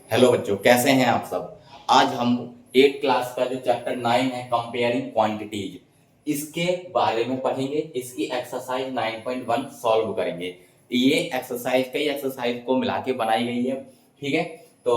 Hello बच्चों, कैसे हैं आप सब। आज हम 8 क्लास का जो चैप्टर 9 है कंपेयरिंग क्वांटिटीज, इसके बारे में पढ़ेंगे। इसकी एक्सरसाइज 9.1 सॉल्व करेंगे। ये एक्सरसाइज कई एक्सरसाइज को मिला के बनाई गई है। ठीक है, तो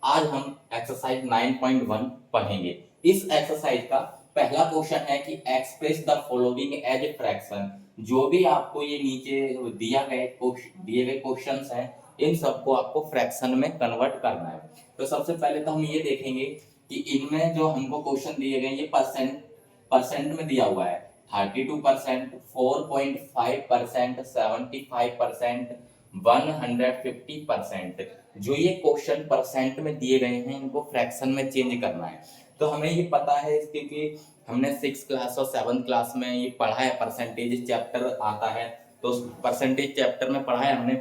आज हम एक्सरसाइज 9.1 पढ़ेंगे। इस एक्सरसाइज का पहला क्वेश्चन है कि express the following as fraction. जो भी आपको ये नीचे दिए गए क्वेश्चंस हैं, इन सबको आपको फ्रैक्शन में कन्वर्ट करना है। तो सबसे पहले तो हम ये देखेंगे कि इनमें जो हमको क्वेश्चन दिए गए ये परसेंट में दिया हुआ है। 32%, 4.5%, 75%, 150%। जो ये क्वेश्चन परसेंट में दिए गए हैं, इनको फ्रैक्शन में चेंज करना है। तो हमें ये पता है क्योंकि हमने 6 क्लास और 7 क्लास में ये पढ़ा है। परसेंटेज चैप्टर आता है, तो परसेंटेज चैप्टर में पढ़ा है हमने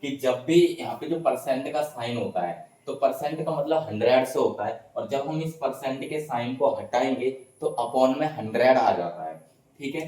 कि जब भी यहाँ पे जो परसेंट का साइन होता है, तो परसेंट का मतलब 100 से होता है, और जब हम इस परसेंट के साइन को हटाएंगे तो अपॉन में 100 आ जाता है। ठीक है,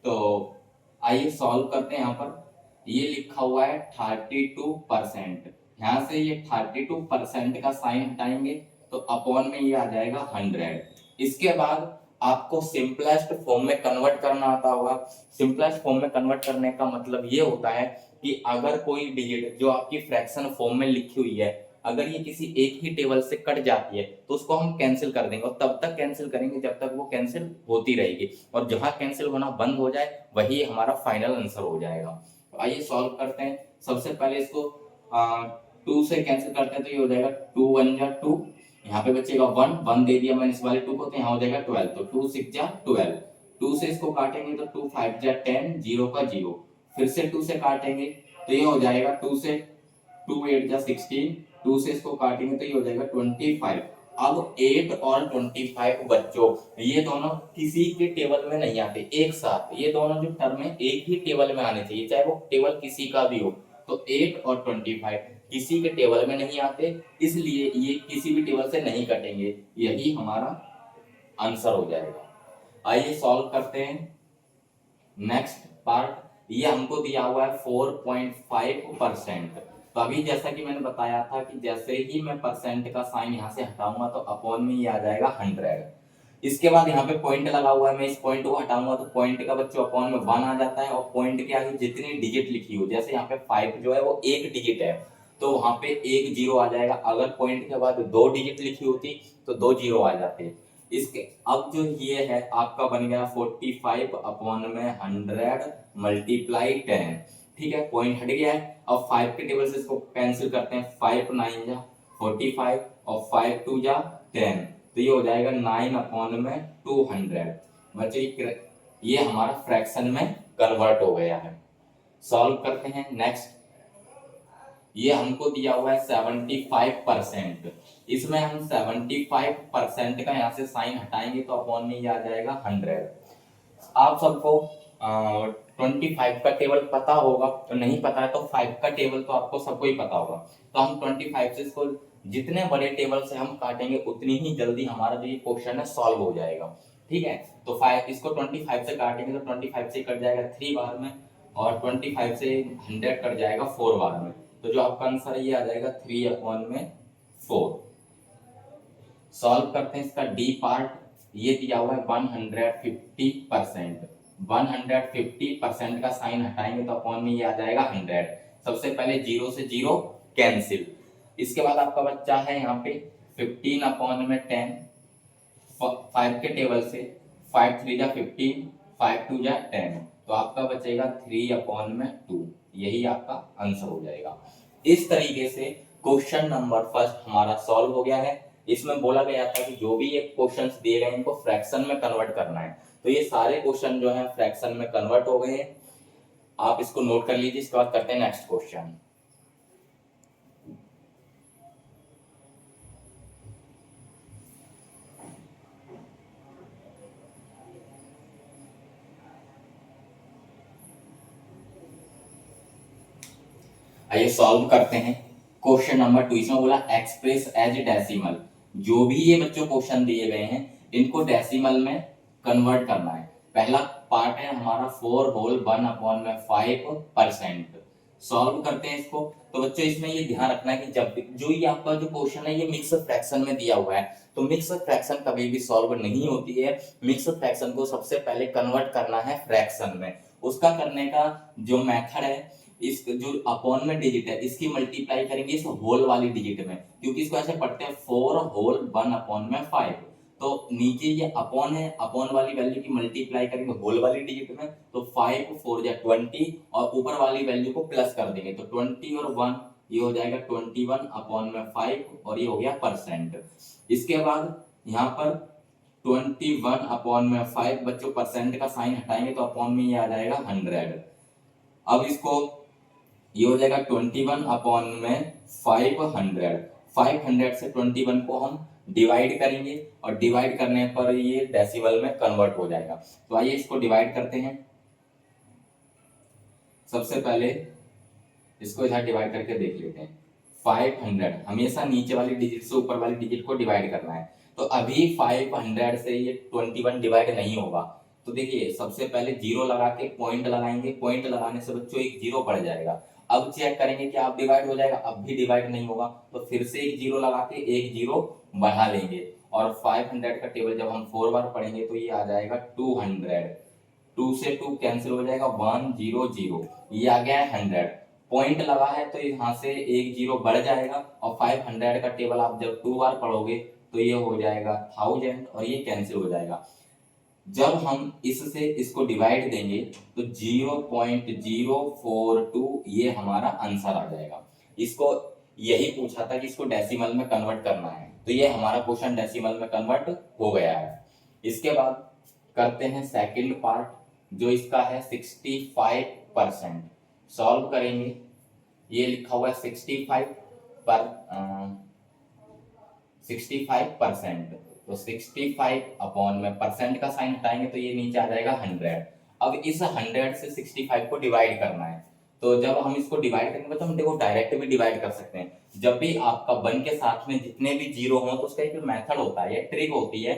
तो आइए सॉल्व करते हैं। यहाँ पर ये लिखा हुआ है 32%। यहाँ से ये 32% का साइन हटाएंगे तो अपॉन में ये आ जाएगा 100। इसके बाद आपको सिंपलेस्ट फॉर्म में कन्वर्ट करना आता होगा। सिंपलेस्ट फॉर्म में कन्वर्ट करने का मतलब ये होता है कि अगर कोई डिजिट जो आपकी फ्रैक्शन फॉर्म में लिखी हुई है, अगर ये किसी एक ही टेबल से कट जाती है तो उसको हम कैंसिल कर देंगे, और तब तक कैंसिल करेंगे जब तक वो कैंसिल होती रहेगी, और जहां कैंसिल होना बंद हो जाए वही हमारा फाइनल आंसर हो जाएगा। तो आइए सॉल्व करते हैं। सबसे पहले इसको 2 से कैंसिल करते हैं, तो ये हो जाएगा 2 1 जा 2, यहाँ पे बचेगा 1 1 दे दिया मैंने इस वाले 2 को, तो यहाँ हो जाएगा 12। तो 2 6 जा 12, 2 से इसको काटेंगे तो 2 5 जा 10, 0 का 0, फिर से 2 से काटेंगे तो ये हो जाएगा 2 से 2 8 जा 16, 2 से इसको काटेंगे तो ये हो जाएगा 25। अब 8 और 25 बच्चों, ये दोनों किसी के टेबल में नहीं आते एक साथ। ये दोनों जो टर्म है एक ही टेबल में आने चाहिए, चाहे वो टेबल किसी का भी हो। तो 8 और 25 किसी के टेबल में नहीं आते, इसलिए ये किसी भी टेबल से नहीं कटेंगे। यही हमारा आंसर हो जाएगा। आइए सॉल्व करते हैं नेक्स्ट पार्ट। ये हमको दिया हुआ है 4.5%। तो अभी जैसा कि मैंने बताया था कि जैसे ही मैं परसेंट का साइन यहाँ से हटाऊंगा तो अपॉन में ये आ जाएगा 100। इसके बाद यहाँ पे पॉइंट लगा हुआ है, मैं इस पॉइंट को हटाऊंगा तो पॉइंट का बच्चों अपॉन में 1 आ जाता है, और पॉइंट के आगे जितनी डिजिट लिखी हो, जैसे यहाँ पे 5 जो है वो एक डिजिट है, तो वहां पे एक जीरो आ जाएगा। अगर पॉइंट के बाद 2 डिजिट लिखी होती तो 2 जीरो आ जाते। इसके अब जो ये है आपका बन गया 45 अपॉन में 100 मल्टीप्लाई 10। ठीक है, पॉइंट हट गया है। अब 5 के टेबल से इसको कैंसिल करते हैं, 5 9 जा 45 और 5 2 जा 10, तो ये हो जाएगा 9 अपॉन में 200। बच्चे ये हमारा फ्रैक्शन में कन्वर्ट हो गया है। सॉल्व करते हैं नेक्स्ट। ये हमको दिया हुआ है 75%। इसमें हम 75% का यहाँ से साइन हटाएंगे तो अपॉन में ये आ जाएगा 100। आप सबको 25 का टेबल पता होगा, तो नहीं पता है तो 5 का टेबल तो आपको सबको ही पता होगा। तो हम 25 से इसको जितने बड़े टेबल से हम काटेंगे उतनी ही जल्दी हमारा जो ये क्वेश्चन है सॉल्व हो जाएगा। ठीक है, तो 5 इसको 25 से काटेंगे तो 25 से कट जाएगा 3 बार में, और 25 से 100 कट जाएगा 4 बार में। तो जो आपका आंसर ये आ जाएगा 3 अपॉन में 4। सॉल्व करते हैं इसका डी पार्ट। ये दिया हुआ है 150%। 150% का साइन हटाएंगे तो अपॉन में ये आ जाएगा 100। सबसे पहले 0 से 0 कैंसिल। इसके बाद आपका बच्चा है यहाँ पे 15 अपॉन में 10, 5 के टेबल से 5 3 जा 15, 5 2 जा 10, तो आपका बचेगा 3 अपॉन में 2। यही आपका आंसर हो जाएगा। इस तरीके से क्वेश्चन नंबर फर्स्ट हमारा सॉल्व हो गया है। इसमें बोला गया था कि जो भी ये क्वेश्चंस दिए गए हैं इनको फ्रैक्शन में कन्वर्ट करना है, तो ये सारे क्वेश्चन जो है फ्रैक्शन में कन्वर्ट हो गए हैं। आप इसको नोट कर लीजिए। इसके बाद करते हैं नेक्स्ट क्वेश्चन। आइए सॉल्व करते हैं क्वेश्चन नंबर 2। इसमें बोला एक्सप्रेस एज डेसिमल। जो भी ये बच्चों क्वेश्चन दिए गए हैं इनको डेसिमल में कन्वर्ट करना है। पहला पार्ट है हमारा 4 होल 1 अपॉन में 5%। सॉल्व करते हैं इसको। तो बच्चों इसमें ये ध्यान रखना है कि जब जो ये आपका जो क्वेश्चन है ये मिक्स फ्रैक्शन में दिया हुआ है, तो मिक्स फ्रैक्शन कभी भी सॉल्व नहीं होती है। मिक्स फ्रैक्शन को सबसे पहले कन्वर्ट करना है फ्रैक्शन में। उसका करने का जो मेथड है, इस जो अपॉन में डिजिट है इसकी मल्टीप्लाई करेंगे इस होल वाली डिजिट में, क्योंकि इसको ऐसे पढ़ते हैं 4 होल 1 अपॉन में 5। तो नीचे ये अपॉन है, अपॉन वाली वैल्यू की मल्टीप्लाई करेंगे होल वाली डिजिट में, तो 5 4 या 20 और ऊपर वाली वैल्यू को प्लस कर देंगे, तो 20 और 1 ये हो जाएगा 21 अपॉन में 5 और ये हो गया परसेंट। इसके बाद यहाँ पर 21 अपॉन में 5, बच्चों परसेंट का साइन हटाएंगे तो अपॉन में ये आ जाएगा 100। अब इसको ये हो जाएगा 21 अपॉन में 500। 500 से 21 को हम डिवाइड करेंगे और डिवाइड करने पर ये डेसिमल में कन्वर्ट हो जाएगा। तो आइए इसको डिवाइड करते हैं। सबसे पहले इसको इधर डिवाइड करके देख लेते हैं। 500 हमेशा नीचे वाली डिजिट से ऊपर वाली डिजिट को डिवाइड करना है। तो अभी 500 से ये 21 डिवाइड नहीं होगा, तो देखिए सबसे पहले जीरो लगा के पॉइंट लगाएंगे, पॉइंट लगाने से बच्चों एक जीरो बढ़ जाएगा। अब चेक करेंगे कि आप डिवाइड हो जाएगा, अब भी डिवाइड नहीं होगा, तो फिर से एक जीरो लगा के एक जीरो बढ़ा लेंगे और 500 का टेबल जब हम 4 बार पढ़ेंगे तो ये आ जाएगा 200। 2 से 2 कैंसिल हो जाएगा, 100, ये आ गया है 100। पॉइंट लगा है तो यहाँ से एक जीरो बढ़ जाएगा और 500 का टेबल आप जब 2 बार पढ़ोगे तो ये हो जाएगा 1000 और ये कैंसिल हो जाएगा। जब हम इससे इसको डिवाइड देंगे तो 0.042 ये हमारा आंसर आ जाएगा। इसको यही पूछा था कि इसको डेसिमल में कन्वर्ट करना है, तो ये हमारा क्वेश्चन डेसिमल में कन्वर्ट हो गया है। इसके बाद करते हैं सेकंड पार्ट, जो इसका है 65%। सॉल्व करेंगे, ये लिखा हुआ है 65%, तो 65 अपॉन में परसेंट का साइन हटाएंगे तो ये नीचे आ जाएगा 100। अब इस 100 से 65 को डिवाइड करना है, तो जब हम इसको डिवाइड करेंगे तो हम देखो डायरेक्ट भी डिवाइड कर सकते हैं। जब भी आपका 1 के साथ में जितने भी जीरो हो तो उसका एक मेथड होता है, ट्रिक होती है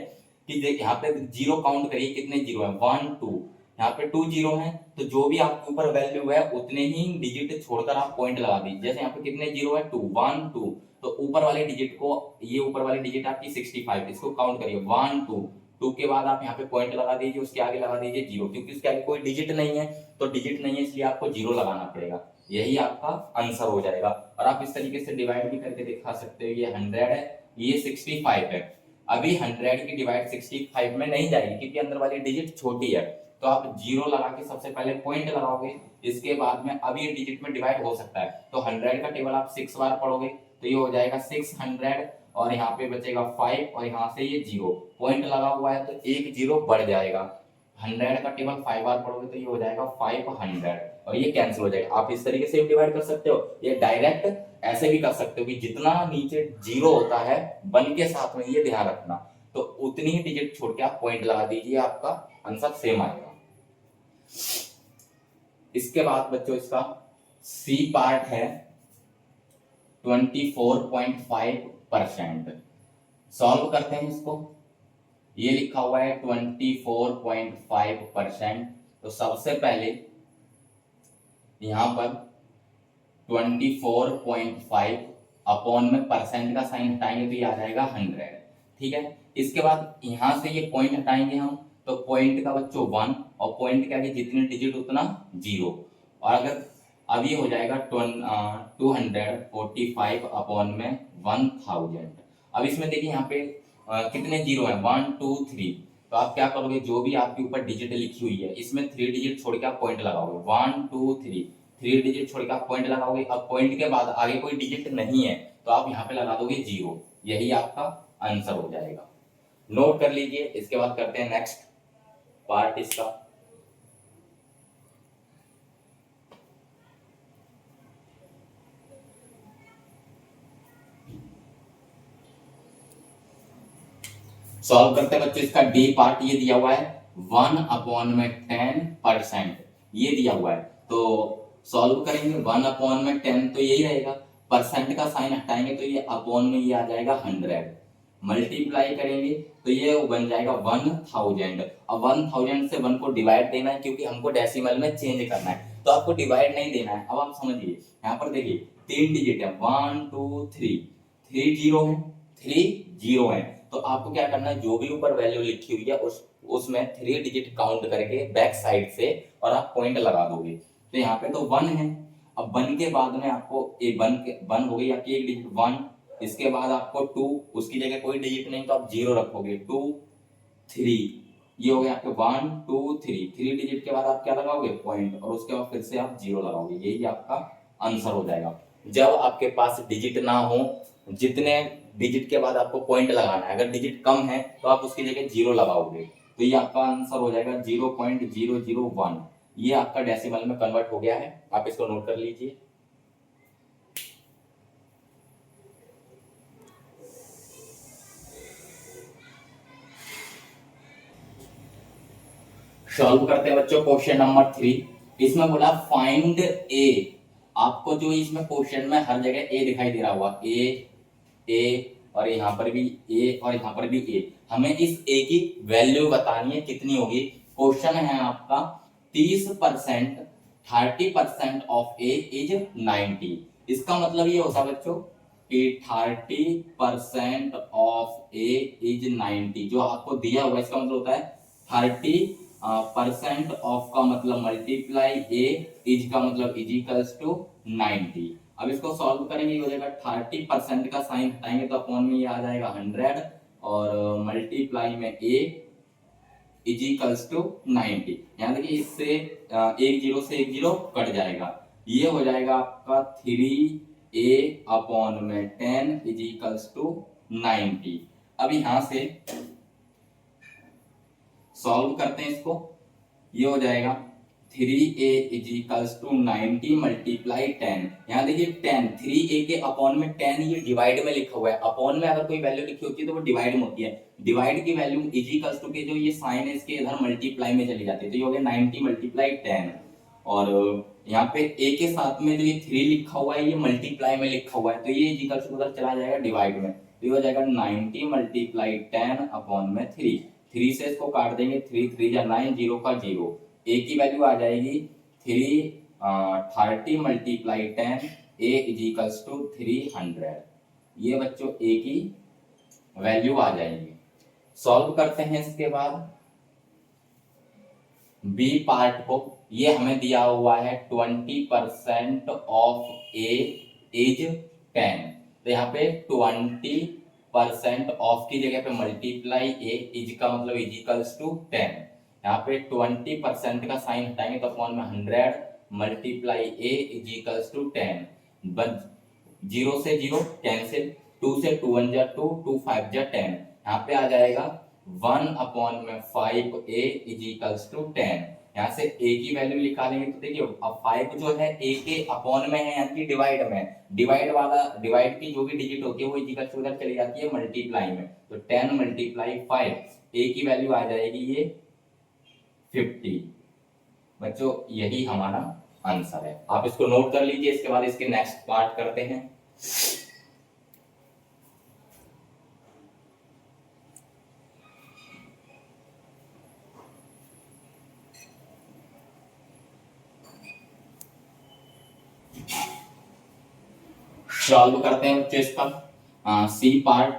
कि यहाँ पे जीरो काउंट करिए, कितने जीरो है 1 2, यहाँ पे 2 जीरो है, तो जो भी आपके ऊपर वैल्यू है उतने ही डिजिट छोड़कर आप पॉइंट लगा दीजिए। जैसे यहाँ पे कितने जीरो है 2 1 2, तो ऊपर वाले डिजिट को, ये ऊपर वाली डिजिट आपकी 65, इसको काउंट करिए 1 2 2 के बाद आप यहाँ पे पॉइंट लगा दीजिए, उसके आगे लगा दीजिए जीरो, क्योंकि उसके आगे कोई डिजिट नहीं है, तो डिजिट नहीं है इसलिए आपको जीरो लगाना पड़ेगा। यही आपका आंसर हो जाएगा। और आप इस तरीके से डिवाइड भी करके दिखा सकते हो, ये 100 है, ये 65 है। अभी 100 की डिवाइड 65 में नहीं जाएगी क्योंकि अंदर वाली डिजिट छोटी है, तो आप जीरो लगा के सबसे पहले पॉइंट लगाओगे, इसके बाद में अब ये डिजिट में डिवाइड हो सकता है, तो 100 का टेबल आप 6 बार पढ़ोगे तो ये हो जाएगा 600 और यहाँ पे बचेगा 5 और यहाँ से ये जीरो, पॉइंट लगा हुआ है तो एक जीरो बढ़ जाएगा। 100 का टेबल 5 बार पढ़ोगे तो ये हो जाएगा 500 और ये कैंसिल हो जाएगा। आप इस तरीके से डिवाइड कर सकते हो, ये डायरेक्ट ऐसे भी कर सकते हो कि जितना नीचे जीरो होता है 1 के साथ में, ये ध्यान रखना, तो उतनी ही डिजिट छोड़ के आप पॉइंट लगा दीजिए, आपका आंसर सेम आएगा। इसके बाद बच्चों इसका सी पार्ट है 24.5%। सॉल्व करते हैं इसको, ये लिखा हुआ है 24.5%। तो सबसे पहले यहां पर 24.5 अपॉन में परसेंट का साइन हटाएंगे तो ये आ जाएगा 100, ठीक है। इसके बाद यहां से ये पॉइंट हटाएंगे हम, तो पॉइंट का बच्चों 1 और पॉइंट के आगे जितने डिजिट उतना जीरो, और अगर अब ये हो जाएगा 245 अपॉन में 1000। अब इसमें देखिए यहाँ पे कितने जीरो हैं 1 2 3, तो आप क्या करोगे, जो भी आपके ऊपर डिजिट लिखी हुई है इसमें 3 डिजिट छोड़ के आप पॉइंट लगाओगे, 1 2 3, 3 डिजिट छोड़ के आप पॉइंट लगाओगे। अब पॉइंट के बाद आगे कोई डिजिट नहीं है तो आप यहाँ पे लगा दोगे जीरो, यही आपका आंसर हो जाएगा। नोट कर लीजिए। इसके बाद करते हैं नेक्स्ट पार्ट इसका। सॉल्व करते हैं बच्चों, इसका डी पार्ट ये दिया हुआ है 1 अपॉन में 10%, ये दिया हुआ है। तो सॉल्व करेंगे 1 अपॉन में 10 तो यही रहेगा, परसेंट का साइन हटाएंगे तो ये अपॉन में ये आ जाएगा 100, मल्टीप्लाई करेंगे तो ये बन जाएगा 1000। अब 1000 से 1 को डिवाइड देना है क्योंकि हमको डेसिमल में चेंज करना है, तो आपको डिवाइड नहीं देना है। अब आप समझिए, यहाँ पर देखिए 3 डिजिट है, 1 2 3, 3 जीरो है, 3 जीरो है, तो आपको क्या करना है, जो भी ऊपर वैल्यू लिखी हुई है उसमें 3 डिजिट काउंट करके बैक साइड से और आप पॉइंट लगा दोगे। तो यहाँ पे तो 1 है, अब 1 के बाद में आपको एक 1 हो गई आपकी एक डिजिट 1, इसके बाद आपको 2, उसकी जगह कोई डिजिट नहीं तो आप 0 रखोगे, 2 3, ये हो गया आपके 1 2 3, 3 डिजिट के बाद आप क्या लगाओगे, पॉइंट, और उसके बाद फिर से आप 0 लगाओगे, यही आपका आंसर हो जाएगा। जब आपके पास डिजिट ना हो, जितने डिजिट के बाद आपको पॉइंट लगाना है, अगर डिजिट कम है तो आप उसकी जगह 0 लगाओगे, तो ये आपका आंसर हो जाएगा 0.001। ये आपका डेसिमल में कन्वर्ट हो गया है, आप इसको नोट कर लीजिए। सॉल्व करते हैं बच्चों क्वेश्चन नंबर 3। इसमें बोला फाइंड ए, आपको जो इसमें क्वेश्चन में हर जगह ए दिखाई दे रहा होगा, ए और यहाँ पर भी ए और यहाँ पर भी ए, हमें इस ए की वैल्यू बतानी है कितनी होगी। क्वेश्चन है आपका 30%, 30% ऑफ ए इज 90। इसका मतलब ये होता है बच्चों कि 30% ऑफ ए इज 90, जो आपको दिया हुआ इसका मतलब होता है 30% ऑफ का मतलब मल्टीप्लाई ए, इज का मतलब इज इक्वल्स टू 90। अब इसको सॉल्व करेंगे, हो जाएगा 30% का साइन हटाएंगे तो अपॉन में ये आ जाएगा 100 और मल्टीप्लाई में ए इज इक्वल्स टू 90। यहाँ देखिए इससे एक जीरो से एक जीरो कट जाएगा, ये हो जाएगा आपका 3a अपॉन में 10 इज इक्वल्स टू 90। अब यहाँ से सॉल्व करते हैं इसको, ये हो जाएगा 3a is equals to 90 multiply 10। यहाँ देखिए 10, 3a के अपॉन में 10 ये डिवाइड में लिखा हुआ है, अपॉन में अगर कोई वैल्यू लिखी होती है तो वो डिवाइड में होती है, डिवाइड की वैल्यू इज इक्वल्स टू के जो ये साइन है इसके इधर मल्टीप्लाई में चली जाती है, तो ये हो गया 90 मल्टीप्लाई 10। और यहाँ पे a के साथ में जो ये 3 लिखा हुआ है ये मल्टीप्लाई में लिखा हुआ है, तो ये इज इक्वल्स टू उधर चला जाएगा डिवाइड में, तो ये हो जाएगा 90 मल्टीप्लाई 10 अपॉन में 3। 3 से इसको काट देंगे, 3 3 जा 9, 0 का 0, ए की वैल्यू आ जाएगी 30 multiply 10, a is equals to 300। ये बच्चों ए की वैल्यू आ जाएगी। सॉल्व करते हैं इसके बाद बी पार्ट को, ये हमें दिया हुआ है 20% ऑफ ए इज 10, तो यहाँ पे 20% ऑफ की जगह पे मल्टीप्लाई ए, इज का मतलब इज इक्वल्स टू 10, यहाँ पे 20% का साइन हटाएंगे तो अपॉन में 100 multiply a is equals to 10, बस 0 से 0 कैंसिल, 2 से 2 1 जा 2, 2 5 जा 10, यहाँ पे आ जाएगा 1 अपॉन में 5a इज इक्वल्स टू 10। यहाँ से a की वैल्यू निकालेंगे तो देखिए अब 5 जो है a के अपॉन में है यानी कि डिवाइड में, डिवाइड की जो भी डिजिट होती है वो इज इक्वल्स टू उधर चली जाती है मल्टीप्लाई में, तो 10 मल्टीप्लाई 5, a की वैल्यू आ जाएगी ये 50। बच्चों यही हमारा आंसर है, आप इसको नोट कर लीजिए। इसके बाद इसके नेक्स्ट पार्ट करते हैं। सॉल्व करते हैं बच्चों इसका सी पार्ट।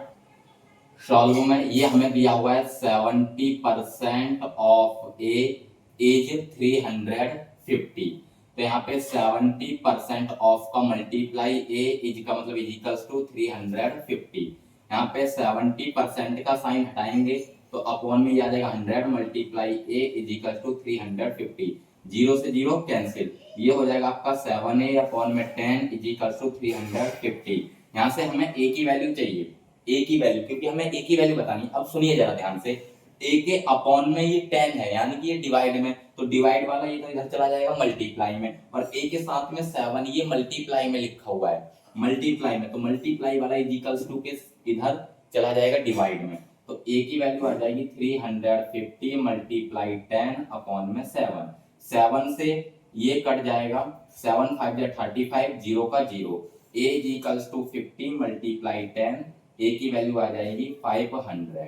सॉल्व में ये हमें दिया हुआ है 70% ऑफ ए इज 350, तो यहाँ पे 70% ऑफ का मल्टीप्लाई ए इज का मतलब इज इक्वल्स टू 350, यहाँ पे 70% का साइन हटाएंगे तो अपॉन में आ जाएगा 100 multiply a is equals to 350, 0 से 0 कैंसिल, ये हो जाएगा आपका 7a अपॉन में 10 इज इक्वल्स टू 350। यहाँ से हमें a की वैल्यू चाहिए, a की वैल्यू, क्योंकि हमें a की वैल्यू बतानी। अब सुनिए जरा ध्यान से, a के अपॉन में ये 10 है यानी कि ये डिवाइड में, तो डिवाइड वाला ये तो इधर चला जाएगा मल्टीप्लाई में, और a के साथ में 7 ये मल्टीप्लाई में लिखा हुआ है, मल्टीप्लाई में, तो मल्टीप्लाई वाला इज इक्वल्स टू के इधर चला जाएगा डिवाइड में, तो a की वैल्यू आ जाएगी 350 मल्टीप्लाई 10 अपॉन में 7, 7 से ये कट जाएगा, 7 5 जा 35, 0 का 0, a is equals to 50 multiply 10 a की वैल्यू आ जाएगी 500।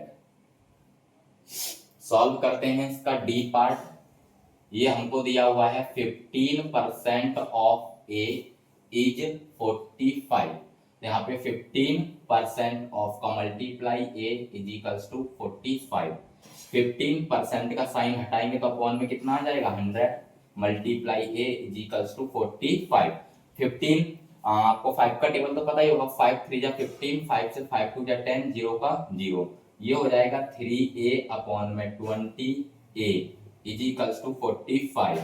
सॉल्व करते हैं इसका डी पार्ट। ये हमको दिया हुआ है 15% ऑफ ए इज 45। यहाँ पे 15% ऑफ का multiply a is equals to 45। 15% का साइन हटाएंगे तो अपॉन में कितना आ जाएगा 100 multiply a is equals to 45। 15 आपको 5 का टेबल तो पता ही होगा, 5 3 जा 15, 5 से 5 2 जा 10, 0 का 0। ये हो जाएगा 3a अपॉन में 20a is equals to 45।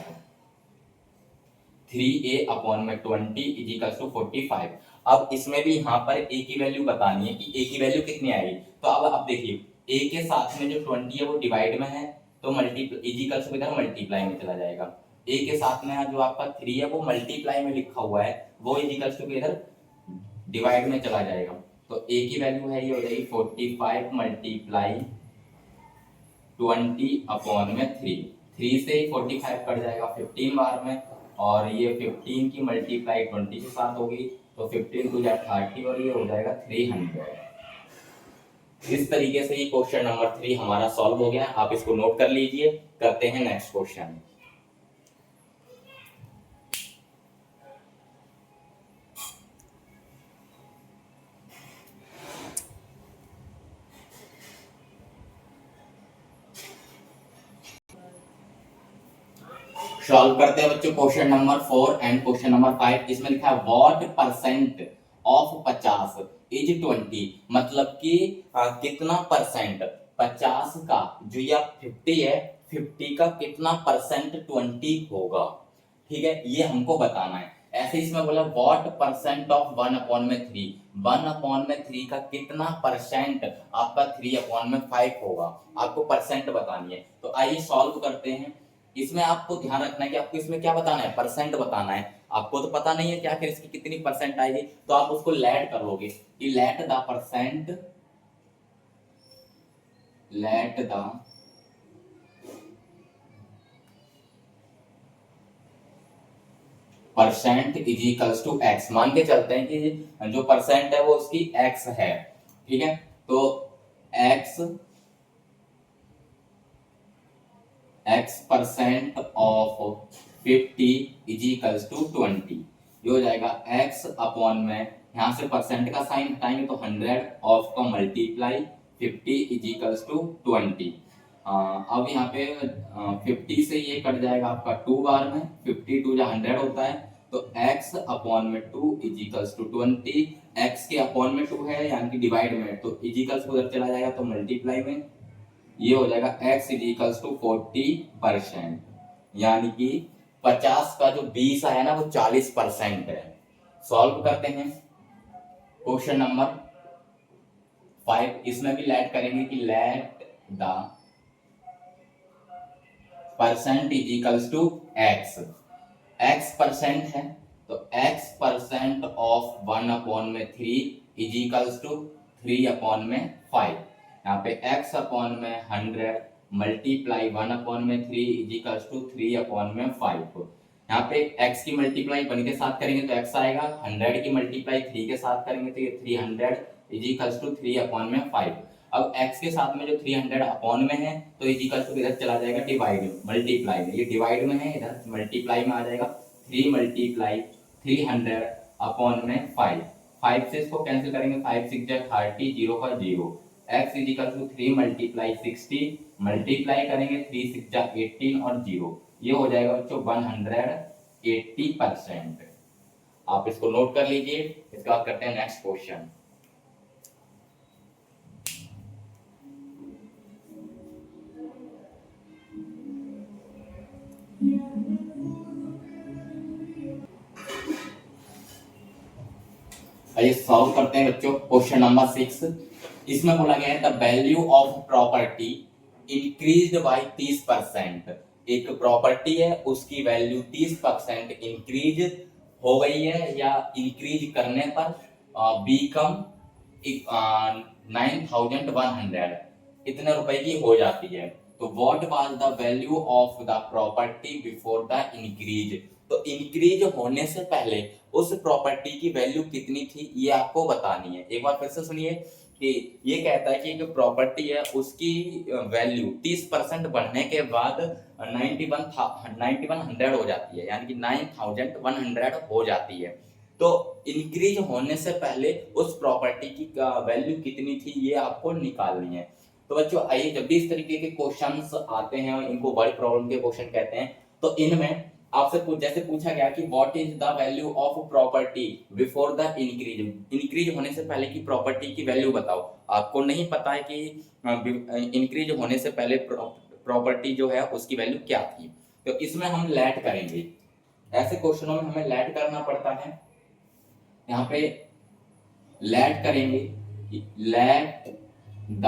3a upon में 20 इज इक्वल्स टू 45। अब इसमें भी यहाँ पर a की वैल्यू बतानी है कि a की वैल्यू कितनी आएगी। तो अब देखिए a के साथ में जो 20 है वो डिवाइड में है, तो मल्टीप्लाई इज इक्वल्स टू इधर मल्टीप्लाई में चला जाएगा। a के साथ में जो आपका 3 है वो मल्टीप्लाई में लिखा हुआ है, वो इज इक्वल्स टू इधर डिवाइड में चला जाएगा। तो a की वैल्यू है ये हो जाएगी 45 मल्टीप्लाई 20 अपॉन में 3। 3 से 45 कट जाएगा 15 बार में, और ये 15 की मल्टीप्लाई 20 के साथ होगी, तो 15 टू जा 30 और ये हो जाएगा 300। इस तरीके से ये क्वेश्चन नंबर 3 हमारा सॉल्व हो गया। आप इसको नोट कर लीजिए। करते हैं नेक्स्ट क्वेश्चन। सॉल्व करते हैं बच्चों question number 4 and question number 5। इसमें लिखा है व्हाट परसेंट ऑफ 50 इज 20। मतलब कि कितना परसेंट 50 का जो या 50 है, 50 का कितना परसेंट 20 होगा। ठीक है, ये हमको बताना है। ऐसे इसमें बोला व्हाट परसेंट ऑफ 1 अपॉन में 3, 1 अपॉन में 3 का कितना परसेंट आपका 3 अपॉन में 5 होगा, आपको परसेंट बतानी है। तो आइए सॉल्व करते हैं। इसमें आपको ध्यान रखना है कि आपको इसमें क्या बताना है, परसेंट बताना है। आपको तो पता नहीं है कि आखिर इसकी कितनी परसेंट आएगी, तो आप उसको लेट कर लोगे कि let the percent is equals to X. मान के चलते हैं कि जो परसेंट है वो उसकी एक्स है। ठीक है, तो x percent of 50 is equals to 20। ये हो जाएगा x अपॉन में, यहाँ से परसेंट का साइन हटाएंगे तो 100 ऑफ का मल्टीप्लाई 50 इज इक्वल्स टू 20। अब यहाँ पे 50 से ये कट जाएगा आपका 2 बार में, 50 2 जा 100 होता है, तो x अपॉन में 2 इज इक्वल्स टू 20। x के अपॉन में 2 है यानी कि डिवाइड में, तो इज इक्वल्स उधर चला जाएगा तो मल्टीप्लाई में। ये हो जाएगा x इज इक्वल्स टू 40%, यानी कि 50 का जो 20 आया ना वो 40% है। सॉल्व करते हैं क्वेश्चन नंबर 5। इसमें भी लेट करेंगे कि let the percent is equals to x। x percent है तो x परसेंट ऑफ 1 अपॉन में 3 इज इक्वल्स टू 3 अपॉन में 5। यहाँ पे x अपॉन में 100 मल्टीप्लाई 1 अपॉन में 3 इज इक्वल्स टू 3 अपॉन में 5। यहाँ पे x की मल्टीप्लाई 1 के साथ करेंगे तो x आएगा, 100 की मल्टीप्लाई 3 के साथ करेंगे तो ये 300 इज इक्वल्स टू 3 अपॉन में 5। अब x के साथ में जो 300 अपॉन में है तो इज इक्वल्स टू इधर चला जाएगा डिवाइड में, मल्टीप्लाई में। ये डिवाइड में है, इधर मल्टीप्लाई में आ जाएगा। 3 मल्टीप्लाई 300 अपॉन में 5। 5 से इसको कैंसिल करेंगे, 5 6 जा 30, 0 का 0। x is equal to 3 multiply 60 multiply करेंगे 3 6 जा 18 और 0। ये हो जाएगा बच्चों 180%। आप इसको नोट कर लीजिए। इसके बाद करते हैं नेक्स्ट क्वेश्चन। आइए सॉल्व करते हैं बच्चों क्वेश्चन नंबर 6। इसमें बोला गया है the value of property increased by 30%। एक प्रॉपर्टी है उसकी वैल्यू 30% इंक्रीज हो गई है या इंक्रीज करने पर बीकम 9100 इतने रुपए की हो जाती है। तो what was the value of the property before the increase. तो इंक्रीज होने से पहले उस प्रॉपर्टी की वैल्यू कितनी थी ये आपको बतानी है। एक बार फिर से सुनिए कि ये कहता है कि एक प्रॉपर्टी है उसकी वैल्यू 30% बढ़ने के बाद 9100 हो जाती है, यानी कि 9100 हो जाती है। तो इंक्रीज होने से पहले उस प्रॉपर्टी की वैल्यू कितनी थी ये आपको निकालनी है। तो बच्चों आइए, जब भी इस तरीके के क्वेश्चंस आते हैं और इनको वर्ड प्रॉब्लम के क्वेश्चन कहते हैं, तो इनमें आपसे जैसे पूछा गया कि what is the value of property before the increase, increase होने से पहले की प्रॉपर्टी की वैल्यू बताओ। आपको नहीं पता है कि इंक्रीज होने से पहले प्रॉपर्टी जो है उसकी वैल्यू क्या थी, तो इसमें हम लेट करेंगे। ऐसे क्वेश्चनों में हमें लेट करना पड़ता है। यहाँ पे लेट करेंगे, let the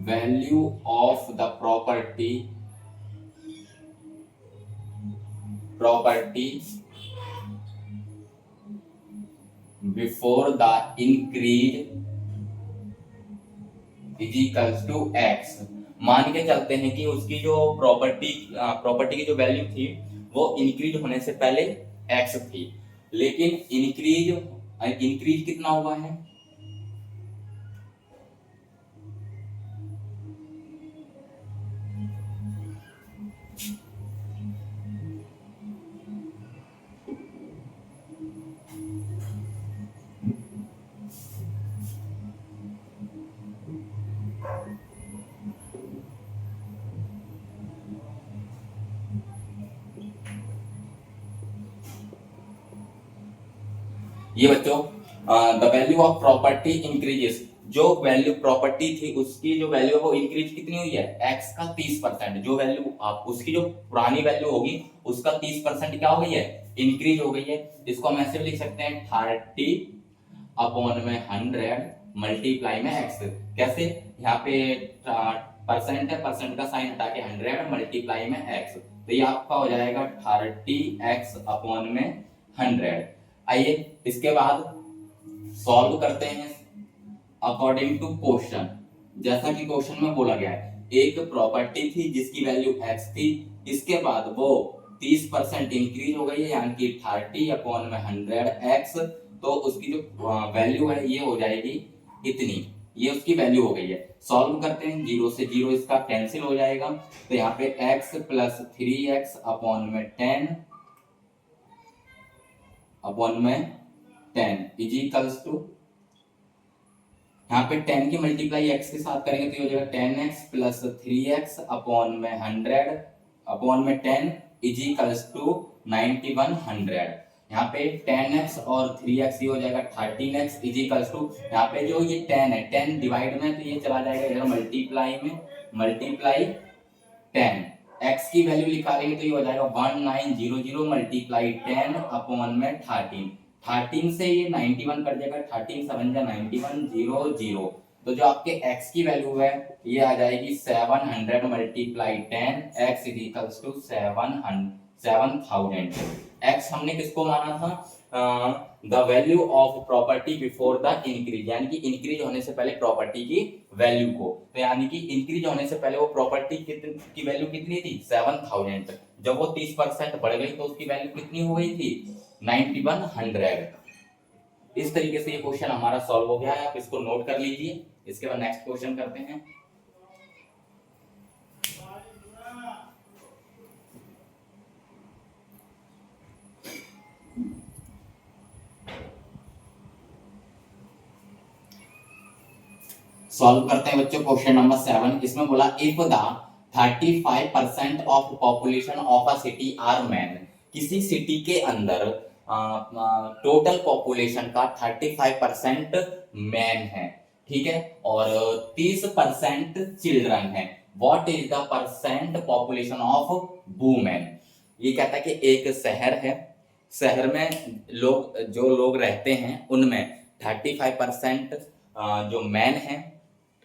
value of the property before the increase is equals to X. मान के चलते हैं कि उसकी जो प्रॉपर्टी की जो वैल्यू थी वो इंक्रीज होने से पहले एक्स थी, लेकिन इंक्रीज कितना हुआ है, ये बच्चों the value of property increases, जो वैल्यू प्रॉपर्टी थी उसकी जो वैल्यू है वो इंक्रीज कितनी हुई है, एक्स का 30%। जो वैल्यू आप उसकी जो पुरानी वैल्यू होगी उसका 30% क्या हो गई है, इंक्रीज हो गई है। इसको हम ऐसे भी लिख सकते हैं 30/100 मल्टीप्लाई में एक्स। कैसे, यहाँ पे परसेंट है, परसेंट का साइन हटा के 100 मल्टीप्लाई में एक्स, तो ये आपका हो जाएगा 30x/100। आइए इसके बाद सॉल्व करते हैं अकॉर्डिंग टू क्वेश्चन। जैसा कि क्वेश्चन में बोला गया है, एक प्रॉपर्टी थी जिसकी वैल्यू x थी, इसके बाद वो 30% इंक्रीज हो गई है, यानी कि 30/100x, तो उसकी जो वैल्यू है ये हो जाएगी इतनी, ये उसकी वैल्यू हो गई है। सॉल्व करते हैं, 0 से 0 इसका कैंसिल हो जाएगा, तो यहाँ पे x + 3x/10 is equals to, यहाँ पे 10 की मल्टीप्लाई x के साथ करेंगे तो ये हो जाएगा 10x + 3x/10 is equals to 9100। यहाँ पे 10x और 3x ये हो जाएगा 13x इज इक्वल्स टू, यहाँ पे जो ये 10 है 10 डिवाइड में, तो ये चला जाएगा इधर मल्टीप्लाई में, मल्टीप्लाई 10, x की वैल्यू निकालेंगे तो ये हो जाएगा 1900 मल्टीप्लाई 10/13, 13 से ये 91 कर जाएगा, 13 7 जा 9100, तो जो आपके x की वैल्यू है ये आ जाएगी 700 multiply 10, x is equals to 7000। x हमने किसको माना था, the value of property before the increase, यानी कि इंक्रीज होने से पहले प्रॉपर्टी की वैल्यू को, तो यानी कि इंक्रीज होने से पहले वो प्रॉपर्टी की वैल्यू कितनी थी 7000, जब वो 30% बढ़ गई तो उसकी वैल्यू कितनी हो गई थी 9100। इस तरीके से ये क्वेश्चन हमारा सॉल्व हो गया है, आप इसको नोट कर लीजिए। इसके बाद नेक्स्ट क्वेश्चन करते हैं। सॉल्व करते हैं बच्चों क्वेश्चन नंबर 7। इसमें बोला if the 35% of population of a city are man, किसी सिटी के अंदर टोटल पॉपुलेशन का 35% मैन है, ठीक है, और 30% चिल्ड्रन है, what is the percent population of women. ये कहता है कि एक शहर है, शहर में जो लोग रहते हैं उनमें 35% जो मैन है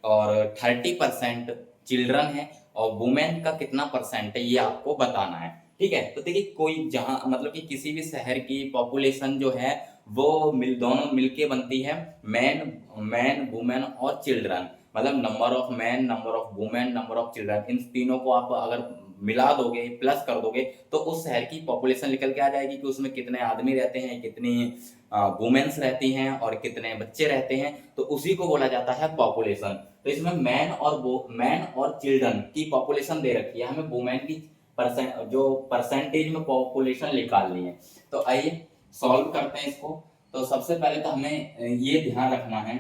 और 30% चिल्ड्रन है, और वुमेन का कितना परसेंट है ये आपको बताना है, ठीक है। तो देखिए कोई जहां मतलब कि किसी भी शहर की पॉपुलेशन जो है वो दोनों मिलके बनती है मैन वुमेन और चिल्ड्रन, मतलब number of man, number of women, number of children, इन तीनों को आप अगर मिला दोगे, प्लस कर दोगे, तो उस शहर की पॉपुलेशन निकल के आ जाएगी कि उसमें कितने आदमी रहते हैं, कितनी वुमेन्स रहती हैं और कितने बच्चे रहते हैं, तो उसी को बोला जाता है पॉपुलेशन। तो इसमें मैन और चिल्ड्रन की पॉपुलेशन दे रखी है, हमें वुमेन की परसेंटेज में पॉपुलेशन निकालनी है। तो आइए सॉल्व करते हैं इसको। तो सबसे पहले तो हमें ये ध्यान रखना है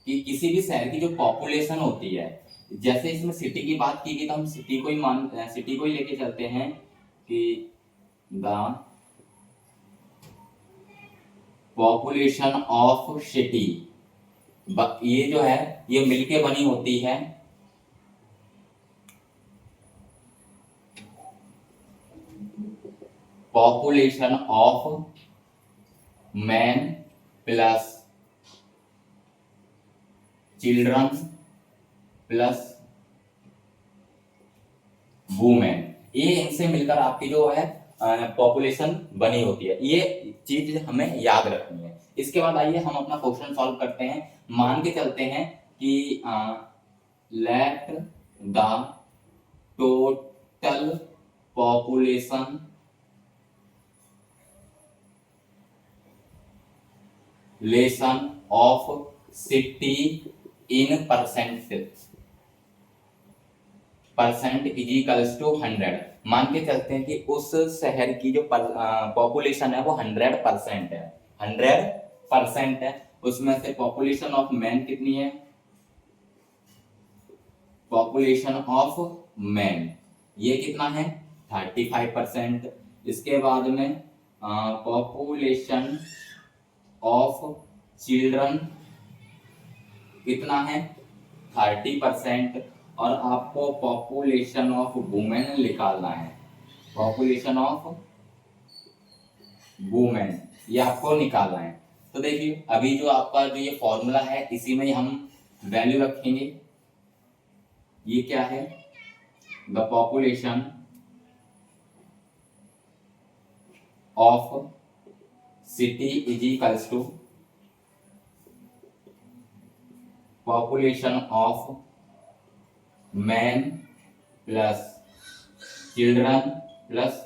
कि किसी भी शहर की जो पॉपुलेशन होती है, जैसे इसमें सिटी की बात की गई तो हम सिटी को ही लेके चलते हैं कि द पॉपुलेशन ऑफ सिटी, ये जो है ये मिलके बनी होती है population of man plus children plus women, ये इनसे मिलकर आपकी जो है पॉपुलेशन बनी होती है। ये चीज हमें याद रखनी है। इसके बाद आइए हम अपना क्वेश्चन सॉल्व करते हैं। मान के चलते हैं कि let the total population of city in percent is equals to 100। मान के चलते हैं कि उस शहर की जो पॉपुलेशन है वो 100% है, 100% है। उसमें से पॉपुलेशन ऑफ मैन कितनी है, पॉपुलेशन ऑफ मैन ये कितना है 35%। इसके बाद में पॉपुलेशन ऑफ चिल्ड्रन कितना है 30%, और आपको पॉपुलेशन ऑफ वुमेन निकालना है, पॉपुलेशन ऑफ वुमेन ये आपको निकालना है। तो देखिए अभी जो आपका जो ये फॉर्मूला है इसी में हम वैल्यू रखेंगे। ये क्या है, the population of city is equals to population of man plus children plus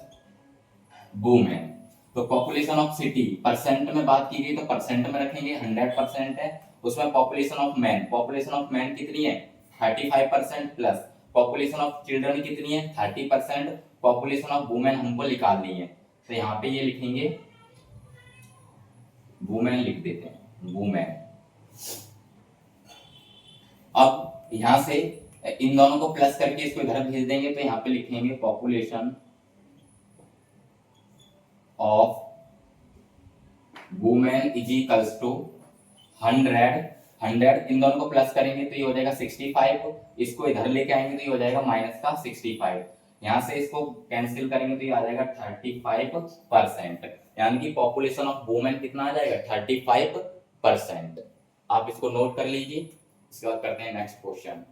women. तो पॉपुलेशन ऑफ सिटी परसेंट में बात की गई तो परसेंट में रखेंगे 100% है। उसमें पॉपुलेशन ऑफ मैन कितनी है 35% प्लस पॉपुलेशन ऑफ चिल्ड्रन कितनी है 30%, पॉपुलेशन ऑफ वुमेन हमको निकालनी है। तो यहाँ पे ये लिखेंगे वुमेन, लिख देते हैं वुमेन। अब यहां से इन दोनों को प्लस करके इसको इधर भेज देंगे, तो यहाँ पे लिखेंगे population of women is equals to 100। इन दोनों को प्लस करेंगे तो ये हो जाएगा 65, इसको इधर लेके आएंगे तो ये हो जाएगा माइनस का 65, यहाँ से इसको कैंसिल करेंगे तो ये आ जाएगा 35%, यानी कि पॉपुलेशन ऑफ वुमेन कितना आ जाएगा 35%। आप इसको नोट कर लीजिए। इसके बाद करते हैं नेक्स्ट क्वेश्चन।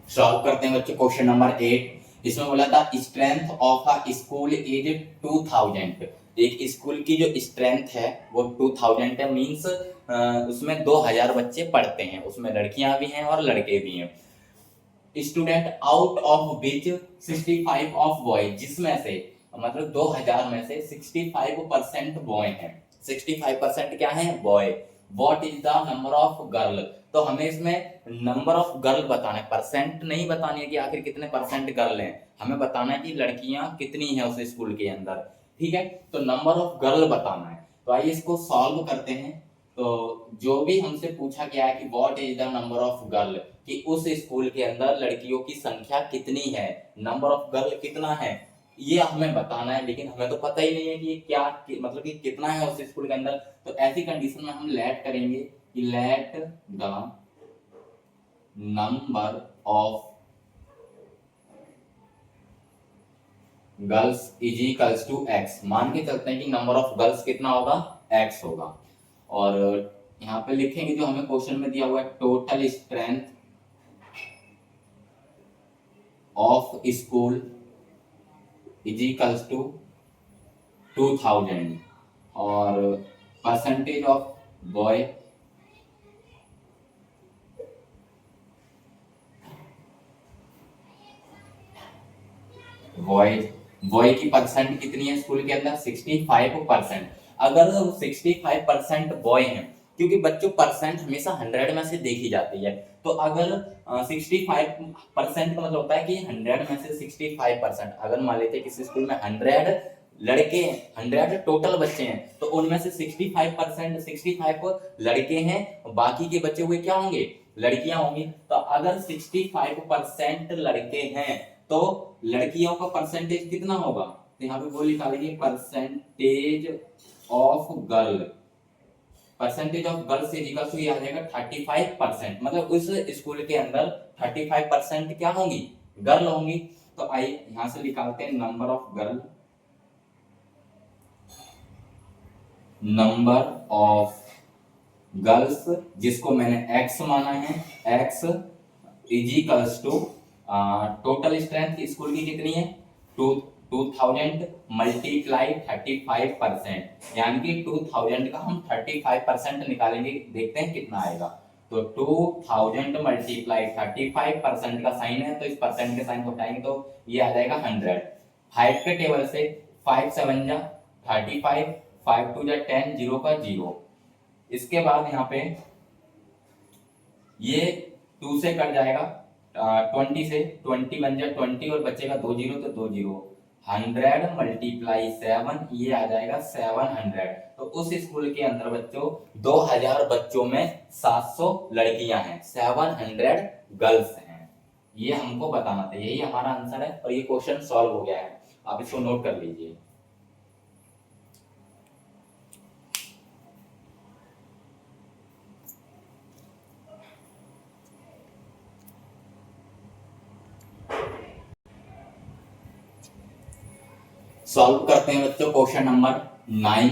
सॉल्व करते हैं बच्चे क्वेश्चन नंबर 8। इसमें बोला था strength of a school is 2000। एक स्कूल की जो स्ट्रेंथ है वो 2000 है, मींस उसमें 2000 बच्चे पढ़ते हैं, उसमें लड़कियां भी हैं और लड़के भी हैं। Student out of which 65 of boy, जिसमें से मतलब 2000 में से 65% बॉय हैं, 65% क्या है boy. What is the number of girl, तो हमें इसमें नंबर ऑफ गर्ल बताना है, परसेंट नहीं बतानी है कि आखिर कितने परसेंट गर्ल हैं, हमें बताना है कि लड़कियां कितनी हैं उस स्कूल के अंदर। ठीक है, तो नंबर ऑफ गर्ल बताना है। तो आइए इसको सॉल्व करते हैं। तो जो भी हमसे पूछा गया है कि what is the number of girl, कि उस स्कूल के अंदर लड़कियों की संख्या कितनी है, नंबर ऑफ गर्ल कितना है, ये हमें बताना है। लेकिन हमें तो पता ही नहीं है कि ये क्या मतलब कि कितना है उस स्कूल के अंदर। तो ऐसी कंडीशन में हम लेट करेंगे कि let the number of girls is equals to X. मान के चलते हैं कि नंबर ऑफ गर्ल्स कितना होगा एक्स होगा। और यहाँ पे लिखेंगे जो हमें क्वेश्चन में दिया हुआ है total strength of school is equals to 2000 और percentage of boy boy boy की परसेंट कितनी है स्कूल के अंदर 65%। अगर 65% बॉय हैं, क्योंकि बच्चों परसेंट हमेशा 100 में से देखी जाती है, तो अगर 65% का मतलब होता है कि 100 में से 65%। अगर मान लेते किसी स्कूल में 100 लड़के हैं, 100 टोटल बच्चे हैं, तो उनमें से 65% 65 लड़के हैं, बाकी के बच्चे हुए क्या होंगे, लड़कियां होंगी। तो अगर 65% लड़के हैं तो लड़कियों का परसेंटेज कितना होगा, तो यहाँ पे वो लिखा लीजिए percentage of girl, percentage of girls is equal to ये आ जाएगा 35%। मतलब उस स्कूल के अंदर 35% क्या होंगी, गर्ल होंगी। तो आइए यहां से निकालते हैं number of girl, number of girls जिसको मैंने x माना है, x is equals to total strength school की कितनी है 2000 मल्टीप्लाई 35%, यानी कि 2000 का हम 35% निकालेंगे, देखते हैं कितना आएगा। तो 2000 मल्टीप्लाई 35% का साइन है, तो इस परसेंट के साइन को हटाएंगे तो ये आ जाएगा 100। 5 के टेबल से 5 7 जा 35, 5 2 जा 10, 0 का 0। इसके बाद यहाँ पे ये 2 से कट जाएगा 20 से, 20 बन जाए 20 और बचेगा 2 0, तो 2 0। 100 मल्टीप्लाई 7 ये आ जाएगा 700। तो उस स्कूल के अंदर बच्चों 2000 बच्चों में 700 लड़कियां हैं, 700 गर्ल्स हैं। ये हमको बताना था, यही हमारा आंसर है और ये क्वेश्चन सॉल्व हो गया है, आप इसको नोट कर लीजिए। सॉल्व करते हैं बच्चों क्वेश्चन नंबर 9।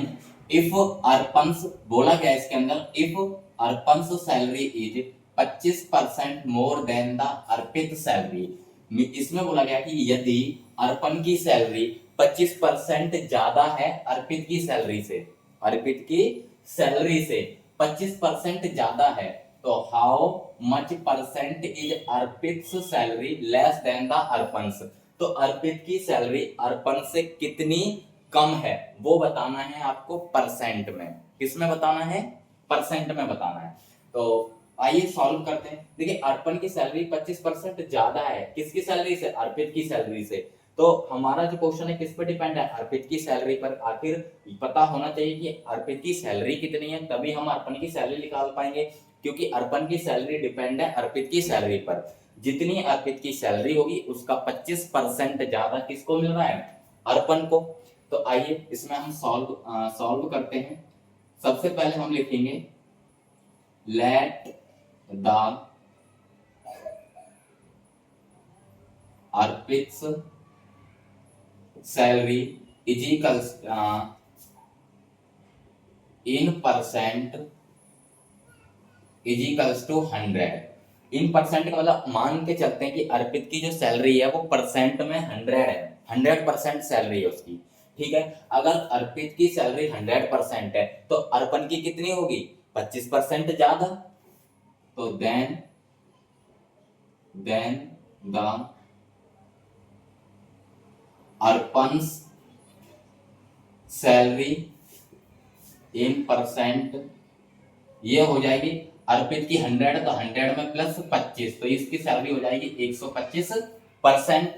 इफ अर्पन्स, बोला गया इसके अंदर if Arpan's salary is 25% more than the Arpit salary. इसमें बोला गया कि यदि अर्पण की सैलरी 25% ज्यादा है अर्पित की सैलरी से, अर्पित की सैलरी से 25% ज्यादा है, तो how much percent is Arpit salary less than the Arpan's. तो अर्पित की सैलरी अर्पण से कितनी कम है वो बताना है आपको परसेंट में। किसमें बताना है, परसेंट में बताना है। तो आइए सॉल्व करते हैं। देखिए अर्पण की सैलरी 25% ज्यादा है, किसकी सैलरी से, अर्पित की सैलरी से। तो हमारा जो क्वेश्चन है किस पर डिपेंड है, अर्पित की सैलरी पर। आखिर पता होना चाहिए कि अर्पित की सैलरी कितनी है, तभी हम अर्पण की सैलरी निकाल पाएंगे, क्योंकि अर्पण की सैलरी डिपेंड है अर्पित की सैलरी पर। जितनी अर्पित की सैलरी होगी उसका 25% ज्यादा किसको मिल रहा है, अर्पण को। तो आइए इसमें हम सॉल्व करते हैं। सबसे पहले हम लिखेंगे let the Arpit salary is equals in percent is equals to 100। In percent का मतलब मान के चलते हैं कि अर्पित की जो सैलरी है वो परसेंट में 100 है, 100% सैलरी है उसकी। ठीक है, अगर अर्पित की सैलरी 100% है तो अर्पण की कितनी होगी, 25% ज्यादा। तो then the Arpan's salary in percent, ये हो जाएगी अर्पित की 100 तो 100 में प्लस 25, तो इसकी सैलरी हो जाएगी 125%।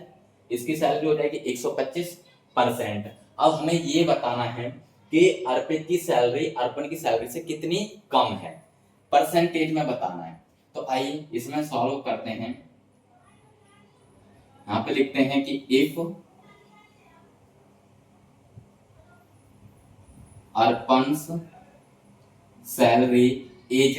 इसकी सैलरी हो जाएगी 125%। अब हमें ये बताना है कि अर्पित की सैलरी अर्पण की सैलरी से कितनी कम है, परसेंटेज में बताना है। तो आइए इसमें सॉल्व करते हैं। यहां पे लिखते हैं कि if Arpan's salary is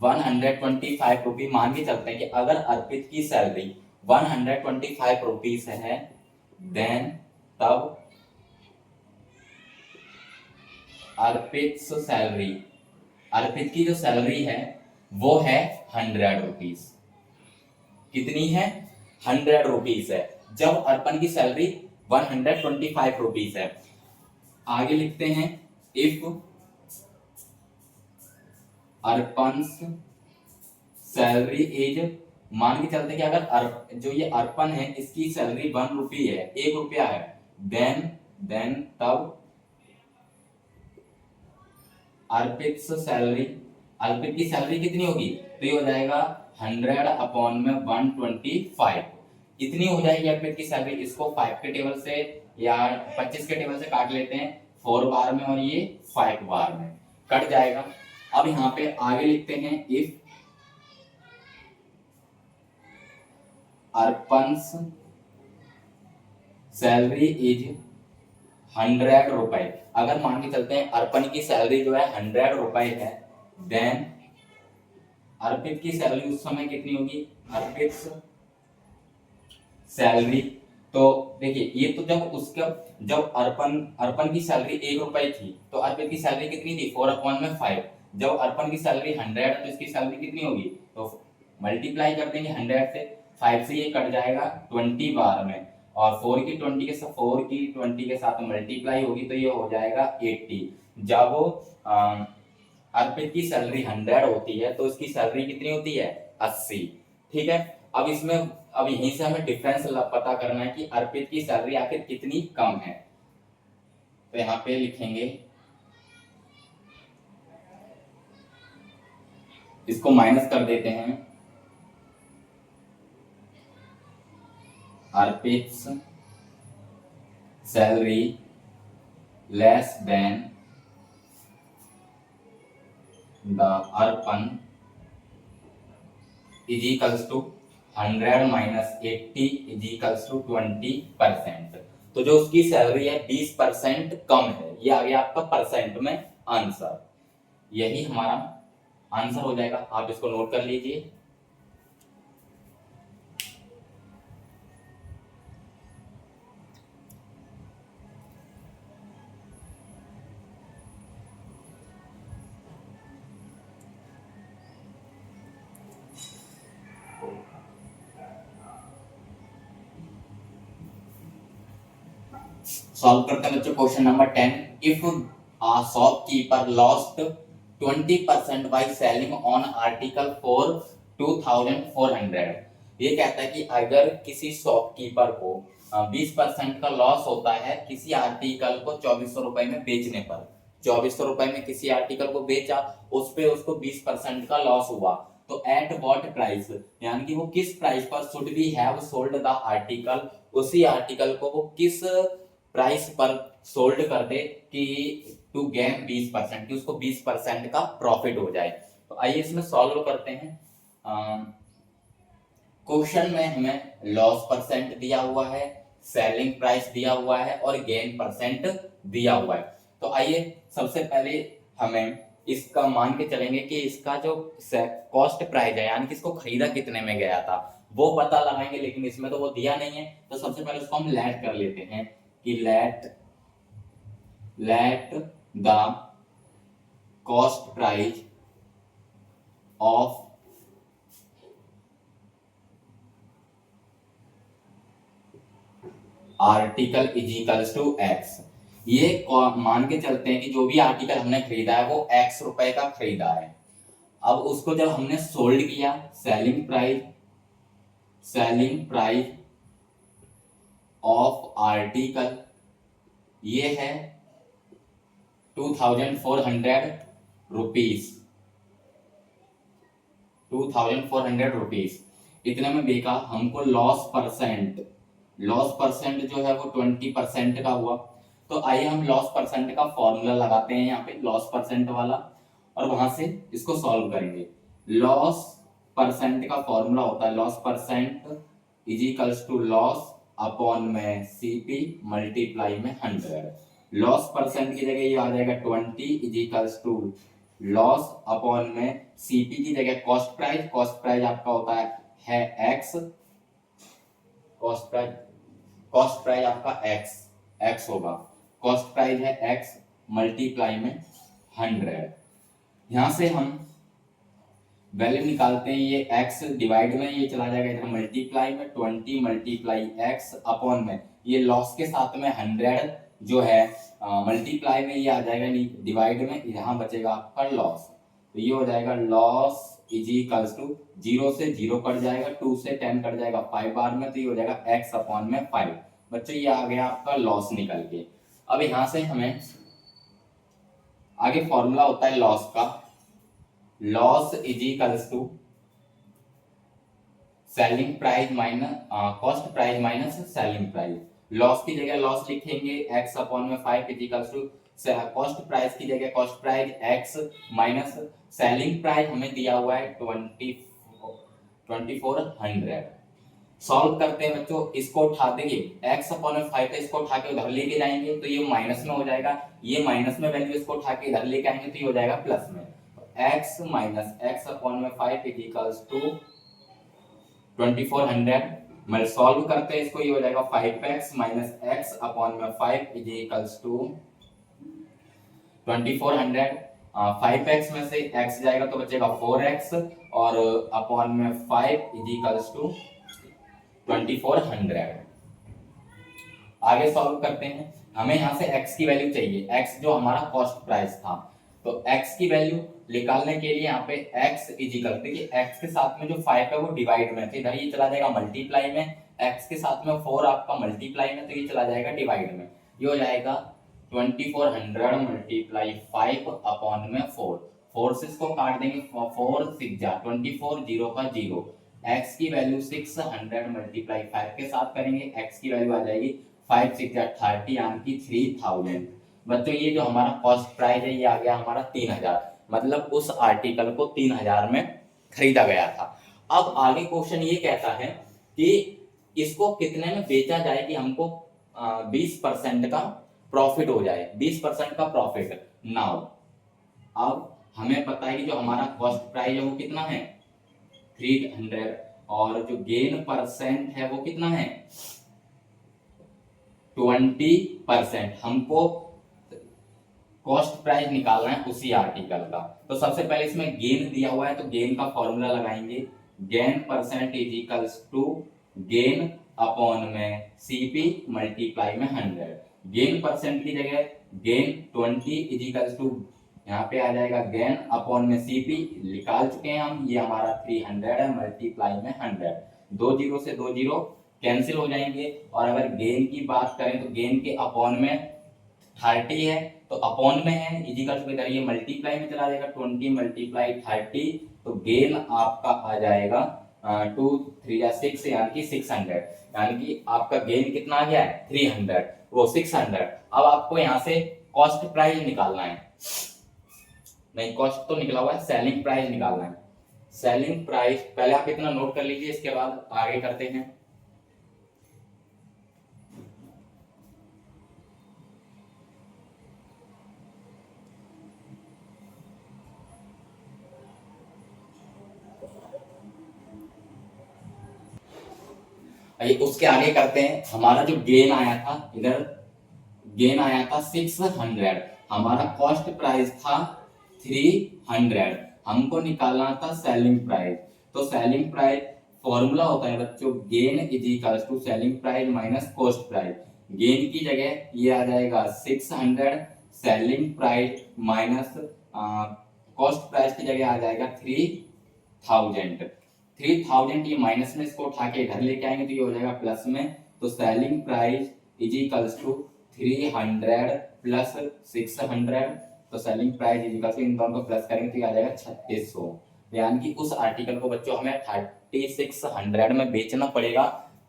125 rupees, मान के चलते हैं कि अगर अर्पित की सैलरी 125 रुपीज है, देन तब अर्पित सैलरी, अर्पित की जो सैलरी है वो है 100 रुपीज। कितनी है, 100 रुपीज है। जब अर्पण की सैलरी 125 रुपीज है। आगे लिखते हैं इफ अर्पन्स सैलरी इज, मान के चलते कि अगर जो ये अर्पण है इसकी सैलरी 1 रुपी है, 1 रुपया है, देन तब अर्पित सैलरी, अर्पित की सैलरी कितनी होगी, तो ये हो जाएगा 100 अपॉन में 125, इतनी हो जाएगी अर्पित की सैलरी। इसको 5 के टेबल से या 25 के टेबल से काट लेते हैं 4 बार में और ये 5 बार में कट जाएगा। अब यहाँ पे आगे लिखते हैं इफ अर्पन्स सैलरी इज 100 रुपए, अगर मान के चलते हैं अर्पण की सैलरी जो है 100 रुपए है, देन अर्पित की सैलरी उस समय कितनी होगी, अर्पित सैलरी, तो देखिए ये तो जब अर्पण की सैलरी 1 रुपए थी तो अर्पित की सैलरी कितनी थी 4/5। जब अर्पण की सैलरी 100 है तो इसकी सैलरी कितनी होगी, तो मल्टीप्लाई कर देंगे 100 से, 5 से ये कट जाएगा 20 बार में, और 4 की 20 के साथ मल्टीप्लाई होगी तो ये हो जाएगा 80। जब अर्पित की सैलरी 100 होती है तो इसकी सैलरी कितनी होती है 80। ठीक है, अब यहीं से हमें डिफरेंस पता करना है कि अर्पित की सैलरी आखिर कितनी कम है। तो यहाँ पे लिखेंगे, इसको माइनस कर देते हैं, Arpit salary less than the Arpan is equals to 100 minus 80 is equals to 20%। तो जो उसकी सैलरी है 20% कम है, ये आ गया आपका परसेंट में आंसर, यही हमारा आंसर हो जाएगा। आप इसको नोट कर लीजिए। सॉल्व करते हैं बच्चों question number 10। If a shopkeeper lost 20% by selling on article for 2400, ये कहता है कि अगर किसी शॉपकीपर को 20% का लॉस होता है किसी आर्टिकल को 2400 रुपए में बेचने पर, 2400 रुपए में किसी आर्टिकल को बेचा, उस पे उसको 20% का लॉस हुआ, तो एट व्हाट प्राइस, यानी कि वो किस प्राइस पर should be have sold the article, उसी आर्टिकल को वो किस प्राइस पर सोल्ड कर दे कि टू गेन 20%, कि उसको 20% का प्रॉफिट हो जाए। तो आइए इसमें सॉल्व करते हैं। क्वेश्चन में हमें लॉस परसेंट दिया हुआ है, सेलिंग प्राइस दिया हुआ है और गेन परसेंट दिया हुआ है। तो आइए सबसे पहले हमें इसका मान के चलेंगे कि इसका जो कॉस्ट प्राइस है, यानी कि इसको खरीदा कितने में गया था, वो पता लगाएंगे, लेकिन इसमें तो वो दिया नहीं है। तो सबसे पहले उसको हम लेट कर लेते हैं कि let the cost price of article is equals to X. ये मान के चलते हैं कि जो भी आर्टिकल हमने खरीदा है वो एक्स रुपए का खरीदा है। अब उसको जब हमने सोल्ड किया, सेलिंग प्राइस ऑफ आर्टिकल ये है 2400 रुपीज, 2400 रुपीज इतने में बिका। हमको लॉस परसेंट जो है वो 20% का हुआ। तो आइए हम लॉस परसेंट का फॉर्मूला लगाते हैं यहाँ पे, लॉस परसेंट वाला, और वहां से इसको सॉल्व करेंगे। लॉस परसेंट का फॉर्मूला होता है loss percent is equals to loss upon में सीपी मल्टीप्लाई में 100। लॉस परसेंट की जगह ये आ जाएगा 20 is equals to loss upon में सीपी की जगह कॉस्ट प्राइस आपका होता है एक्स, कॉस्ट प्राइस आपका एक्स होगा, कॉस्ट प्राइस है एक्स मल्टीप्लाई में 100। यहां से हम वैल्यू निकालते हैं, ये x डिवाइड में ये चला जाएगा इधर मल्टीप्लाई में 20 मल्टीप्लाई x अपॉन में ये लॉस के साथ में 100 जो है मल्टीप्लाई में ये आ जाएगा, डिवाइड में यहाँ बचेगा आपका लॉस। तो ये हो जाएगा लॉस इज इक्वल्स टू 0 से 0 कट जाएगा, 2 से 10 कट जाएगा 5 बार में, तो ये हो जाएगा x अपॉन में 5। बच्चों ये आ गया आपका लॉस निकल के। अब यहाँ से हमें आगे फॉर्मूला होता है लॉस का, loss is equals to selling price minus cost price minus selling price. Loss की जगह लॉस लिखेंगे x अपॉन में 5 is equals to cost price की जगह cost price x minus selling price हमें दिया हुआ है 2400। सॉल्व करते हैं बच्चों, इसको उठा देंगे x अपॉन में 5 है, इसको उठा के उधर लेके जाएंगे तो ये माइनस में हो जाएगा, ये माइनस में वैल्यू इसको उठा के इधर लेके आएंगे तो ये हो जाएगा प्लस में। x माइनस x अपॉन में 5 इज इक्वल्स टू 2400। मैं सॉल्व करते हैं इसको, ये हो जाएगा 5x माइनस x अपॉन में 5 इज इक्वल्स टू 2400। 5x में से x जाएगा तो बचेगा 4x और अपॉन में 5 इज इक्वल्स टू 2400। आगे सॉल्व करते हैं, हमें यहाँ से x की वैल्यू चाहिए, x जो हमारा कॉस्ट प्राइस था, तो x की वैल्यू निकालने के लिए यहाँ पे x इज इक्वल, देखिए x के साथ में जो 5 है वो डिवाइड में, तो इधर ये चला जाएगा मल्टीप्लाई में, x के साथ में 4 आपका मल्टीप्लाई में, तो ये चला जाएगा डिवाइड में। ये हो जाएगा 2400 मल्टीप्लाई 5 अपॉन में 4, 4 से इसको काट देंगे, 4 6 जा 24, 0 का 0, x की वैल्यू 600 मल्टीप्लाई 5 के साथ करेंगे, x की वैल्यू आ जाएगी 5 6 जा 30 यानी कि 3000। बच्चों ये जो हमारा कॉस्ट प्राइस है ये आ गया हमारा 3000, मतलब उस आर्टिकल को 3000 में खरीदा गया था। अब आगे क्वेश्चन ये कहता है कि इसको कितने में बेचा जाए कि हमको 20% का प्रॉफिट हो जाए, 20% का प्रॉफिट। नाउ अब हमें पता है कि जो हमारा कॉस्ट प्राइस है वो कितना है 300 और जो गेन परसेंट है वो कितना है 20%। हमको कॉस्ट प्राइस निकालना है उसी आर्टिकल का, तो सबसे पहले इसमें गेन दिया हुआ है तो गेन का फॉर्मूला लगाएंगे, gain percent is equals to gain upon में सीपी मल्टीप्लाई में 100। गेन परसेंट की जगह गेन 20 इज इक्वल्स टू यहाँ पे आ जाएगा गेन अपॉन में सीपी निकाल चुके हैं हम, ये हमारा 300 है मल्टीप्लाई में 100। 2 0 से 2 0 कैंसिल हो जाएंगे, और अगर गेन की बात करें तो गेन के अपॉन में 30 है तो अपॉन में है, इजिकल टू इधर ये मल्टीप्लाई में चला जाएगा, 20 मल्टीप्लाई 30, तो गेन आपका आ जाएगा 2 3 6 यानी कि 600, यानी कि आपका गेन कितना आ गया है 300 वो 600। अब आपको यहाँ से कॉस्ट प्राइस निकालना है, नहीं कॉस्ट तो निकला हुआ है, सेलिंग प्राइस निकालना है। सेलिंग प्राइस पहले आप इतना नोट कर लीजिए, इसके बाद आगे करते हैं। उसके आगे करते हैं, हमारा जो गेन आया था इधर गेन आया था 600, हमारा कॉस्ट प्राइस था 300, हमको निकालना था सेलिंग प्राइस। तो सेलिंग प्राइस फॉर्मूला होता है बच्चों gain is equal to selling price minus cost price. Gain की जगह ये आ जाएगा 600, selling price minus cost price की जगह आ जाएगा 3000। ये माइनस में इसको उठा के इधर लेके आएंगे तो ये हो जाएगा प्लस में, तो selling price is equals to 300 plus 600, तो selling price is equals to इन दोनों को प्लस करेंगे तो ये आ जाएगा 3600, यानी कि उस आर्टिकल को बच्चों हमें 3600 में बेचना पड़ेगा,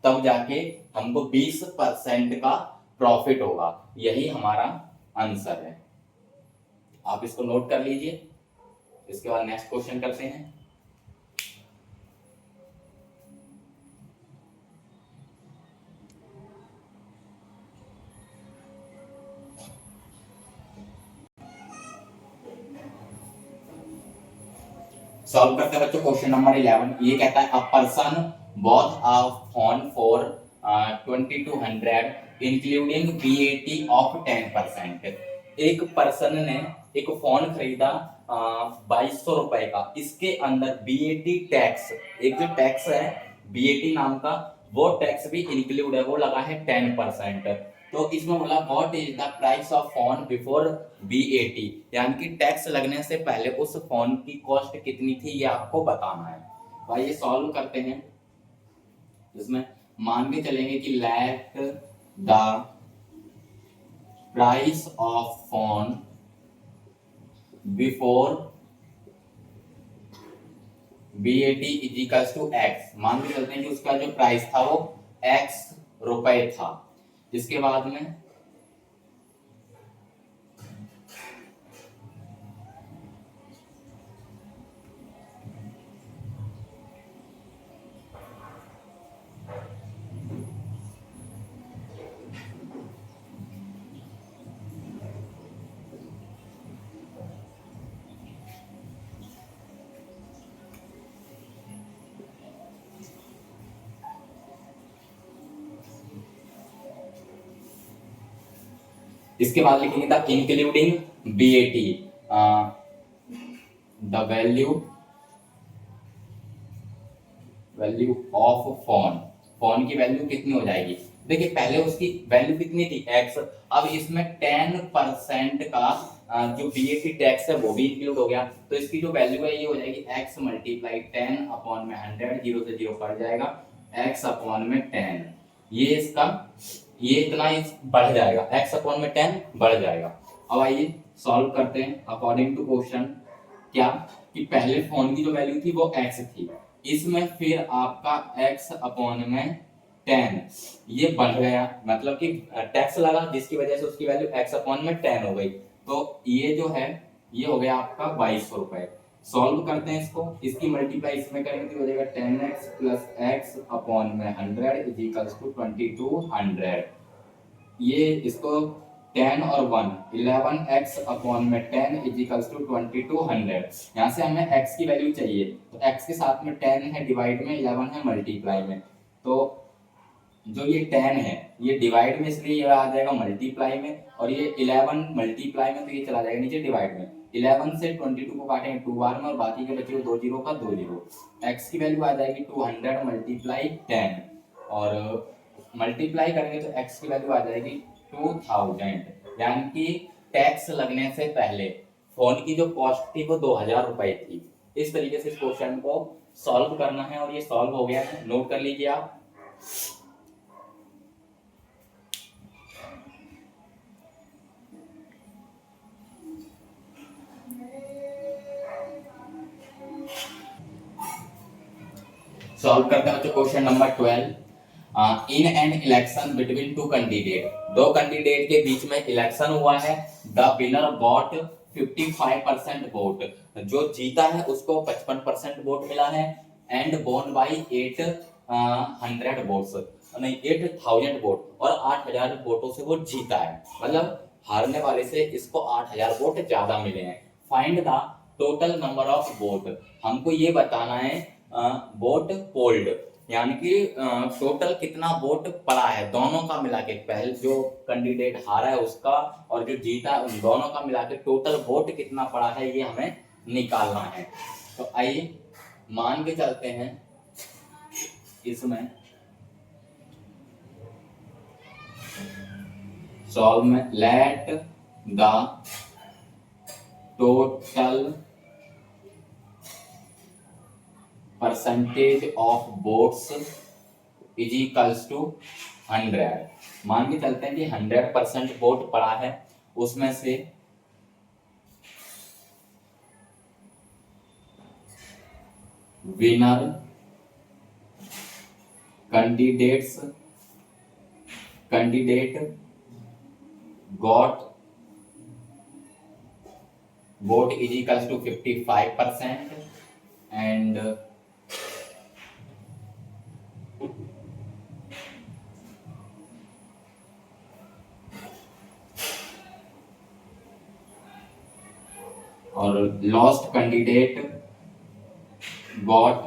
तब जाके हमको 20% का प्रॉफिट होगा। यही हमारा आंसर है, आप इसको नोट कर लीजिए। इसके बाद नेक्स्ट क्वेश्चन करते हैं। सॉल्व करते हैं बच्चों क्वेश्चन नंबर 11। ये कहता है a person bought a phone for 2200 including VAT of 10%। एक पर्सन ने एक फोन खरीदा 2200 रुपए का, इसके अंदर VAT टैक्स, एक जो टैक्स है VAT नाम का वो टैक्स भी इंक्लूड है, वो लगा है 10%। तो इसमें बोला what is the price of phone before VAT, यानी कि टैक्स लगने से पहले उस फोन की कॉस्ट कितनी थी ये आपको बताना है। भाई ये सॉल्व करते हैं। इसमें मान के चलेंगे कि let the price of phone before VAT is equals to X. मान के चलते हैं कि उसका जो प्राइस था वो एक्स रुपए था। इसके बाद में इसके बाद लिखेंगे the including VAT the value of phone की वैल्यू कितनी हो जाएगी। देखिए पहले उसकी वैल्यू कितनी थी x, अब इसमें 10% का जो VAT टैक्स है वो भी इंक्लूड हो गया, तो इसकी जो वैल्यू है ये हो जाएगी x मल्टीप्लाई 10 अपॉन में 100, 0 से 0 कट जाएगा, x अपॉन में 10, ये इसका ये इतना बढ़ जाएगा, x अपॉन में 10 बढ़ जाएगा। अब आइए सॉल्व करते हैं अकॉर्डिंग टू क्वेश्चन। क्या कि पहले फोन की जो वैल्यू थी वो x थी, इसमें फिर आपका x अपॉन में 10 ये बढ़ गया, मतलब कि टैक्स लगा जिसकी वजह से उसकी वैल्यू x अपॉन में 10 हो गई, तो ये जो है ये हो गया आपका 2200 रुपए। सॉल्व करते हैं इसको, इसकी मल्टीप्लाई इसमें करेंगे तो हो जाएगा 10x प्लस x अपॉन में 100 इज इक्वल्स टू 2200। ये इसको 10 और 1 11x अपॉन में 10 इज इक्वल्स टू 2200। यहाँ से हमें x की वैल्यू चाहिए, तो x के साथ में 10 है डिवाइड में, 11 है मल्टीप्लाई में, तो जो ये 10 है ये डिवाइड में इसलिए ये आ जाएगा मल्टीप्लाई में, और ये 11 मल्टीप्लाई में तो ये चला जाएगा नीचे डिवाइड में। 11 से 22 को काटेंगे 2 बार में और बाकी के बचे 2 जीरो का 2 जीरो। x की वैल्यू आ जाएगी 200 मल्टीप्लाई 10 और मल्टीप्लाई करेंगे तो x की वैल्यू आ जाएगी 2000, यानी कि टैक्स लगने से पहले फोन की जो कॉस्ट थी वो 2000 रुपए थी। इस तरीके से इस क्वेश्चन को सॉल्व करना है और ये सॉल्व हो गया है, नोट कर लीजिए आप। सॉल्व करते हैं question number 12। In an election between two candidate, दो कैंडिडेट के बीच में इलेक्शन हुआ है, द विनर गॉट 55% वोट, जो जीता है उसको 55% वोट मिला है, एंड बोन बाई 800 वोट्स, नहीं 8000 वोट, और 8000 वोटों से वो जीता है, मतलब हारने वाले से इसको 8000 वोट ज्यादा मिले हैं। Find the total number of vote, हमको ये बताना है वोट पोल्ड, यानी कि टोटल कितना वोट पड़ा है दोनों का मिला के, पहले जो कैंडिडेट हारा है उसका और जो जीता है उन दोनों का मिला के टोटल वोट कितना पड़ा है ये हमें निकालना है। तो आइए मान के चलते हैं इसमें सॉल्व में let the total percentage of votes is equals to 100। मान के चलते हैं कि 100% वोट पड़ा है, उसमें से winner candidate got vote is equals to 55% and और lost candidate got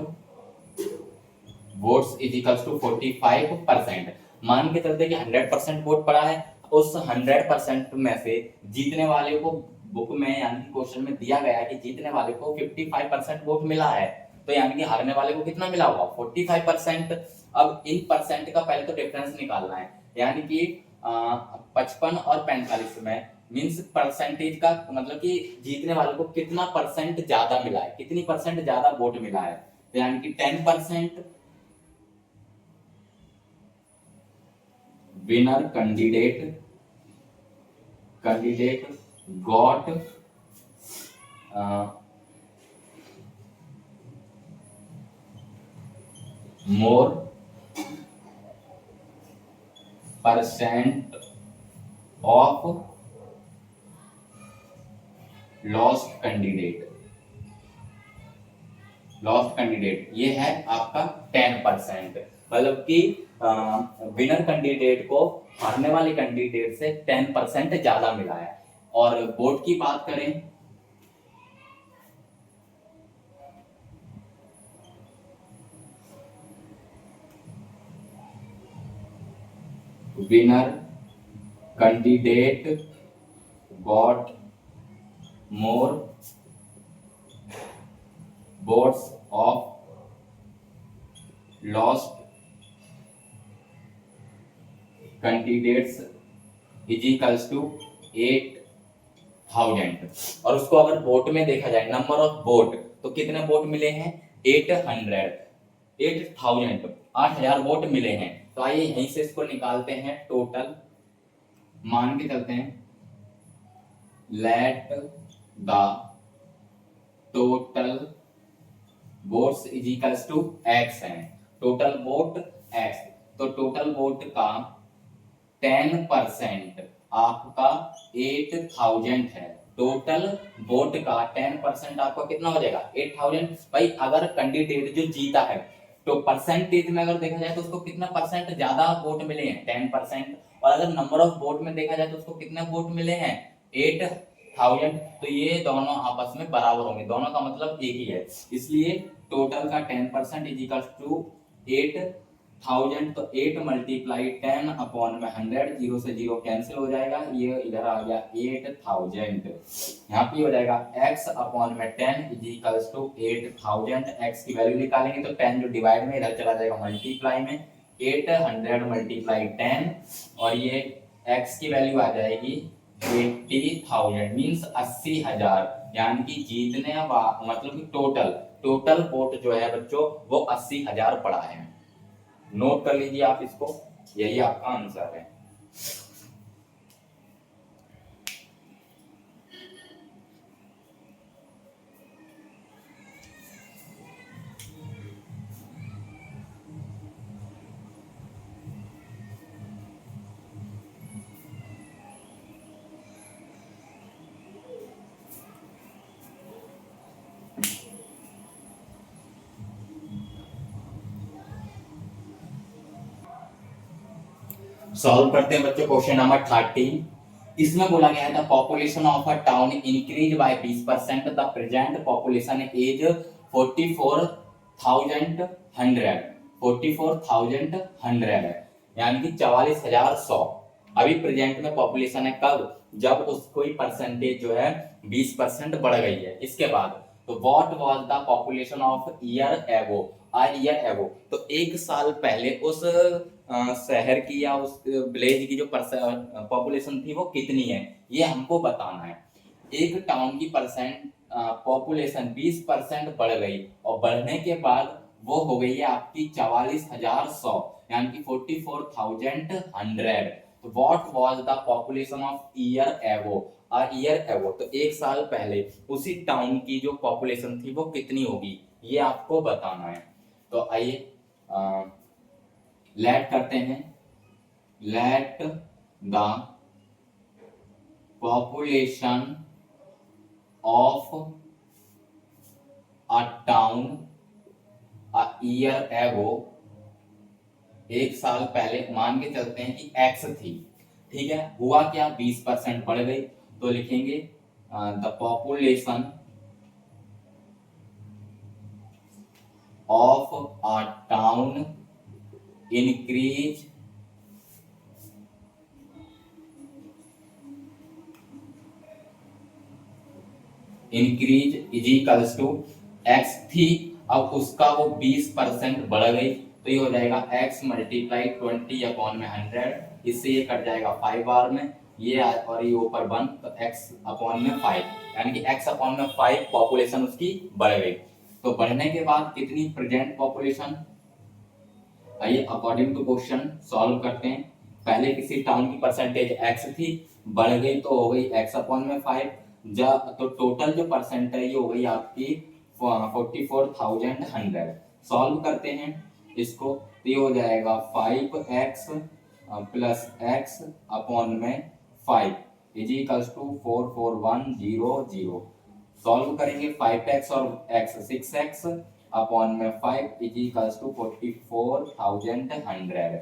votes is equals to 45%। मान के चलते कि 100% वोट पड़ा है, उस 100% में से जीतने वाले को बुक में यानी क्वेश्चन में दिया गया है कि जीतने वाले को 55% वोट मिला है, तो यानी कि हारने वाले को कितना मिला होगा 45%। अब इन परसेंट का पहले तो डिफरेंस निकालना है, यानी कि 55 और 45 में मीन्स परसेंटेज का मतलब कि जीतने वाले को कितना परसेंट ज्यादा मिला है, कितनी परसेंट ज्यादा वोट मिला है, तो यानी कि 10%। Winner candidate got more percent of lost candidate ये है आपका 10%। मतलब कि विनर कैंडिडेट को हारने वाले कैंडिडेट से 10% ज्यादा मिला है। और वोट की बात करें, winner candidate got more votes of lost candidates is equals to 8,000। और उसको अगर वोट में देखा जाए, नंबर ऑफ वोट, तो कितने वोट मिले हैं 8,000 वोट मिले हैं। तो आइए यहीं से इसको निकालते हैं, टोटल मान के चलते हैं, let the total votes is equals to X है, टोटल वोट एक्स। तो टोटल वोट का 10% आपका 8,000 है, टोटल वोट का 10% आपका कितना हो जाएगा 8,000। भाई अगर कैंडिडेट जो जीता है तो परसेंटेज में अगर देखा जाए तो उसको कितना परसेंट ज्यादा वोट मिले हैं 10%, और अगर नंबर ऑफ वोट में देखा जाए तो उसको कितने वोट मिले हैं 8,000। तो ये दोनों आपस में बराबर होंगे, दोनों का मतलब एक ही है, इसलिए टोटल का 10% इज इक्वल टू 8,000। तो 8 मल्टीप्लाई 10 अपॉन में 100, 0 से 0 कैंसिल हो जाएगा, ये इधर आ गया 8,000। यहाँ पे हो जाएगा x अपॉन में 10 इज इक्वल टू 8,000। x की वैल्यू निकालेंगे तो 10 जो डिवाइड में इधर चला जाएगा मल्टीप्लाई में, 800 मल्टीप्लाई 10, और ये x की वैल्यू आ जाएगी 80,000 मीन्स 80,000। यानी कि जीतने मतलब कि टोटल वोट जो है बच्चों वो 80,000 पड़ा है। नोट कर लीजिए आप इसको, यही आपका आंसर है। सॉल्व करते हैं बच्चों क्वेश्चन नंबर 13। इसमें बोला गया है the population of a town increase by 20%, the present population is 44,100 है, यानी कि 44,100 अभी प्रेजेंट में पॉपुलेशन है। कब? जब उसको परसेंटेज जो है 20% बढ़ गई है। इसके बाद तो what was the population of year ago, तो एक साल पहले उस शहर की या उस विलेज की जो पॉपुलेशन थी वो कितनी है, ये हमको बताना है। एक टाउन की पॉपुलेशन 20% बढ़ गई, और बढ़ने के बाद वो हो गई है आपकी 44,100, यानी कि 44,100। तो what was the population of year ago, तो एक साल पहले उसी टाउन की जो पॉपुलेशन थी वो कितनी होगी, ये आपको बताना है। तो आइए लेट करते हैं, let the population of a town a year ago, एक साल पहले मान के चलते हैं कि x थी, ठीक है। हुआ क्या 20% बढ़ गई, तो लिखेंगे the population of a town increase is equals to x थी, अब उसका वो 20% बढ़ गई तो ये हो जाएगा x मल्टीप्लाई 20 अपॉन में 100, इससे ये कट जाएगा 5 बार में, ये और ये ऊपर 1 तो x अपॉन में 5, यानी कि x अपॉन में 5 पॉपुलेशन उसकी बढ़ गई। तो बढ़ने के बाद कितनी प्रेजेंट पॉपुलेशन, आइए अकॉर्डिंग टू क्वेश्चन सॉल्व करते हैं। पहले किसी टाउन की परसेंटेज x थी, बढ़ गई तो हो गई x अपॉन में 5, जब तो टोटल जो परसेंट है ये हो गई आपकी 44,100। सॉल्व करते हैं इसको तो ये हो जाएगा 5x प्लस x अपॉन में 5 इज इक्वल्स टू 44100। सॉल्व करेंगे 5x और x 6x अपॉन में 5 इज इक्वल्स टू 44,100।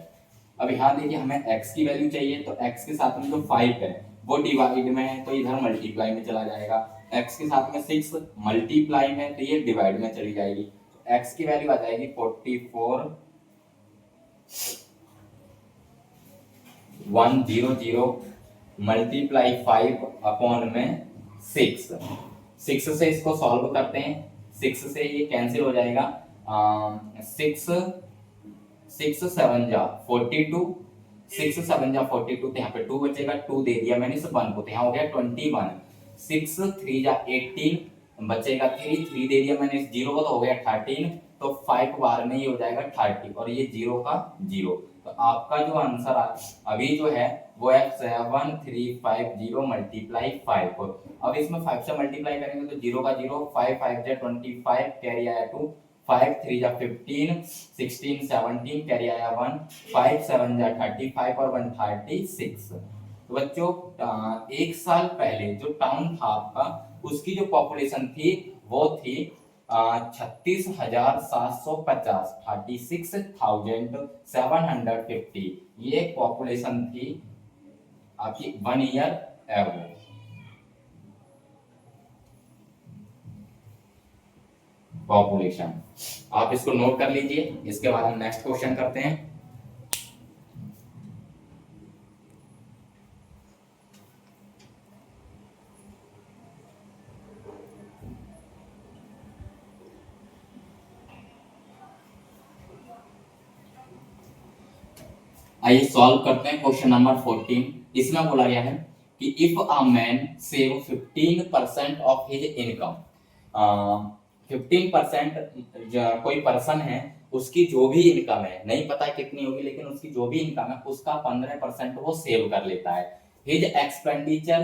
अब यहाँ देखिए हमें x की वैल्यू चाहिए तो x के साथ में जो 5 है वो डिवाइड में है तो इधर मल्टीप्लाई में चला जाएगा, x के साथ में 6 मल्टीप्लाई में तो ये डिवाइड में चली जाएगी, तो x की वैल्यू आ जाएगी 44,100 मल्टीप्लाई 5 अपॉन में 6। 6 से इसको सॉल्व करते हैं, 6 से ये कैंसिल हो जाएगा, 6 7 जा 42, 6 7 जा 42 तो यहाँ पे 2 बचेगा, 2 दे दिया मैंने इस 1 को तो यहाँ हो गया 21, 6 3 जा 18 बचेगा 3 3 दे दिया मैंने इस 0 को तो हो गया 13, तो 5 बार में ये हो जाएगा 30 और ये 0 का 0। तो आपका जो आंसर अभी जो है वो है 7350 मल्टीप्लाई 5। अब इसमें 5 से मल्टीप्लाई करेंगे तो 0 का 0, 5 5 जा 25 कैरी आया 2, 5 3 जा 15, 16 17 कैरी आया 1, 5 7 जा 35 और 1 36। तो बच्चों एक साल पहले जो टाउन था आपका उसकी जो पॉपुलेशन थी वो थी 36,750, 36,750, ये पॉपुलेशन थी आपकी 1 ईयर एगो। पॉपुलेशन आप इसको नोट कर लीजिए, इसके बाद हम नेक्स्ट क्वेश्चन करते हैं। आइए सॉल्व करते हैं क्वेश्चन नंबर 14। इसमें बोला गया है कि if a man save 15% of his income, 15% कोई पर्सन है उसकी जो भी इनकम है, नहीं पता कितनी होगी लेकिन उसकी जो भी इनकम है उसका 15% वो सेव कर लेता है। हिज एक्सपेंडिचर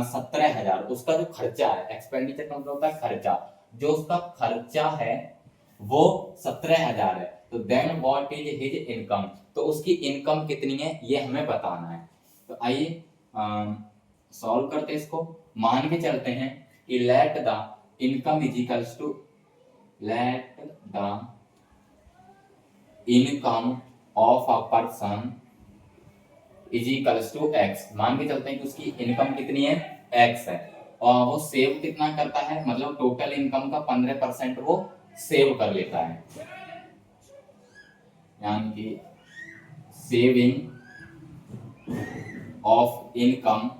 17,000, उसका जो खर्चा है, एक्सपेंडिचर का मतलब होता है खर्चा, जो उसका खर्चा है वो 17,000 है, तो then what is his income, तो उसकी इनकम कितनी है ये हमें बताना है। तो आइए सॉल्व करते हैं इसको। मान के चलते हैं कि let the income is equals to, let the income of a person is equals to X. मान के चलते हैं कि उसकी इनकम कितनी है, एक्स है, और वो सेव कितना करता है, मतलब टोटल इनकम का 15% वो सेव कर लेता है, यानी कि saving of income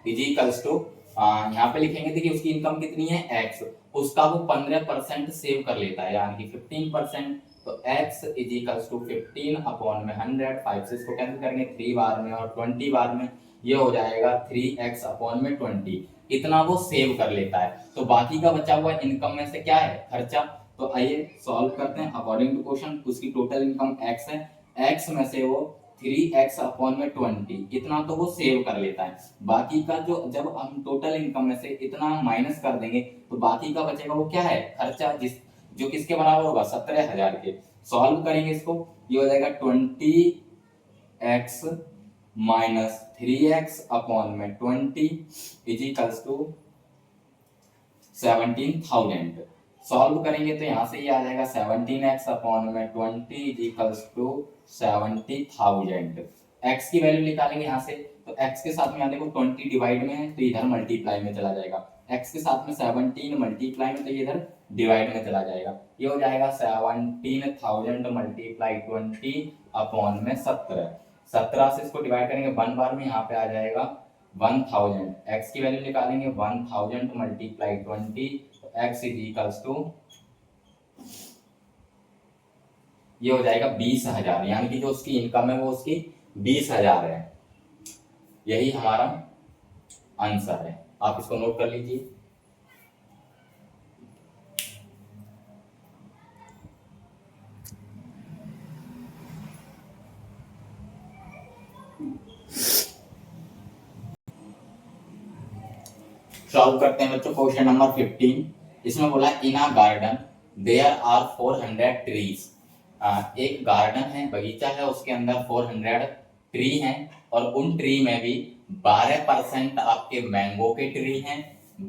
is equals to, यहाँ पे लिखेंगे देखिए उसकी इनकम कितनी है x, उसका वो 15% सेव कर लेता है यानी कि 15%, तो x is equals to 15 upon में 100, 5 से इसको कैंसिल करेंगे 3 बार में और 20 बार में, ये हो जाएगा 3x अपॉन में 20, इतना वो सेव कर लेता है। तो बाकी का बचा हुआ इनकम में से क्या है, खर्चा। तो आइए सॉल्व करते हैं अकॉर्डिंग टू क्वेश्चन। उसकी टोटल इनकम x है, x में से वो 3x अपॉन में 20, इतना तो वो सेव कर लेता है। बाकी का जो, जब हम टोटल इनकम में से इतना माइनस कर देंगे तो बाकी का बचेगा वो क्या है, खर्चा, जिस जो किसके बराबर होगा, 17,000 के। सॉल्व करेंगे इसको, ये हो जाएगा 20x माइनस 3x अपॉन में 20 इज इक्वल्स टू 17,000। सॉल्व करेंगे तो यहाँ से ये आ जाएगा 17x अपॉन में 20 इज इक्वल्स टू 70,000। x की वैल्यू निकालेंगे यहाँ से, तो x के साथ में यहाँ देखो 20 डिवाइड में है तो इधर मल्टीप्लाई में चला जाएगा, x के साथ में 17 मल्टीप्लाई में तो इधर डिवाइड में चला जाएगा, ये हो जाएगा 17,000 मल्टीप्लाई 20 अपॉन में 17 से इसको डिवाइड करेंगे 1 बार में, यहाँ पे आ जाएगा 1000। x की वैल्यू निकालेंगे 1000 मल्टीप्लाई 20, तो x इज इक्वल्स टू ये हो जाएगा 20,000, यानी कि जो उसकी इनकम है वो उसकी 20,000 है। यही हमारा आंसर है, आप इसको नोट कर लीजिए। सॉल्व करते हैं बच्चों क्वेश्चन नंबर 15। इसमें बोला इन अ गार्डन देयर आर 400 ट्रीज। एक गार्डन है, बगीचा है, उसके अंदर 400 ट्री हैं और उन ट्री में भी 12% आपके मैंगो के ट्री हैं,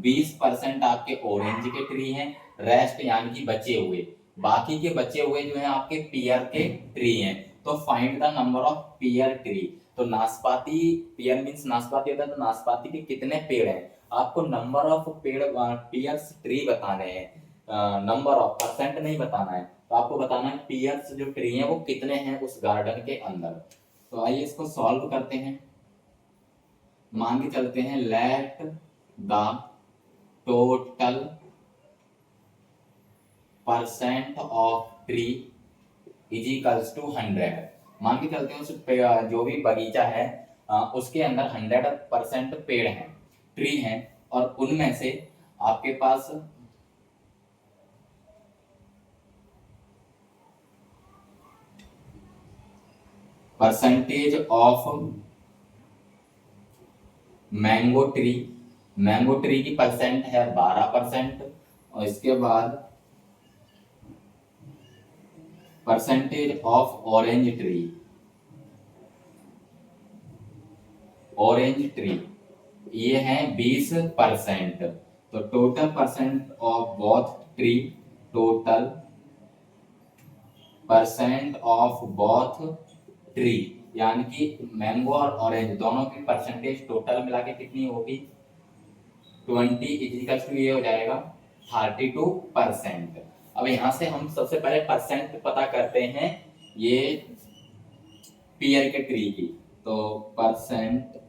20% आपके ऑरेंज के ट्री हैं, रेस्ट यानी कि बचे हुए बाकी के बचे हुए जो है आपके पियर के ट्री हैं। तो find the number of pear tree. तो नाशपाती, पियर मींस नाशपाती होता है, तो नाशपाती के कितने पेड़ हैं, आपको नंबर ऑफ पेड़ पियर्स ट्री बताने हैं, नंबर ऑफ, परसेंट नहीं बताना है। तो आपको बताना है पियर्स जो ट्री हैं वो कितने हैं उस गार्डन के अंदर। तो आइए इसको सॉल्व करते हैं। मान के चलते हैं let the total percent of tree is equals to 100। मान के चलते हैं उस जो भी बगीचा है उसके अंदर 100% पेड़ हैं, ट्री हैं, और उनमें से आपके पास परसेंटेज ऑफ मैंगो ट्री की परसेंट है 12%, और इसके बाद परसेंटेज ऑफ ऑरेंज ट्री ये है 20%। तो total percent of both tree, total percent of both tree यानी कि मैंगो और ऑरेंज दोनों की परसेंटेज टोटल मिला के कितनी होगी 20 इजिकल्स टू ये हो जाएगा 32%। अब यहां से हम सबसे पहले परसेंट पता करते हैं ये पियर के ट्री की। तो percent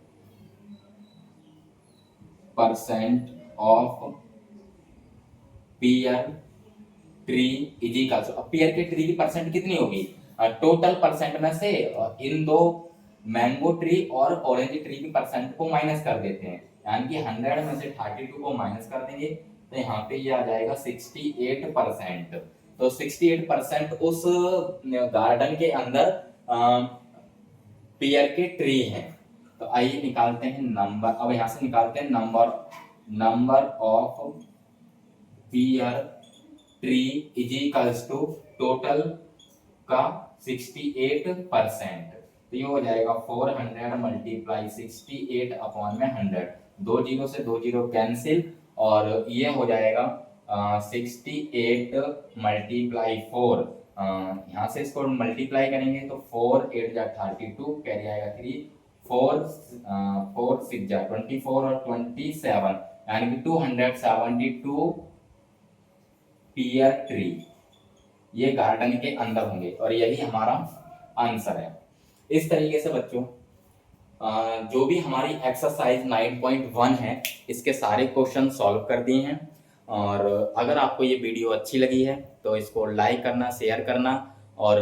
of pear tree is equals, अब पियर के ट्री की परसेंट कितनी होगी टोटल परसेंट में से इन दो मैंगो ट्री और ऑरेंज ट्री की परसेंट को माइनस कर देते हैं, यानी कि 100 में से 32 को माइनस कर देंगे तो यहाँ पे ये आ जाएगा 68%। तो 68% उस गार्डन के अंदर पियर के ट्री हैं। तो आइए निकालते हैं नंबर, अब यहाँ से निकालते हैं number of pear tree is equals to total का 68%। तो ये हो जाएगा 400 मल्टीप्लाई 68 अपॉन में 100, 2 जीरो से 2 जीरो कैंसिल, और ये हो जाएगा 68 मल्टीप्लाई 4, यहाँ से इसको मल्टीप्लाई करेंगे तो 4 8 जा 32, कैरी आएगा 3, 4 6 जा 24 और 27 यानी कि 272 पियर ट्री ये गार्डन के अंदर होंगे और यही हमारा आंसर है। इस तरीके से बच्चों जो भी हमारी एक्सरसाइज 9.1 है इसके सारे क्वेश्चन सॉल्व कर दिए हैं। और अगर आपको ये वीडियो अच्छी लगी है तो इसको लाइक करना, शेयर करना और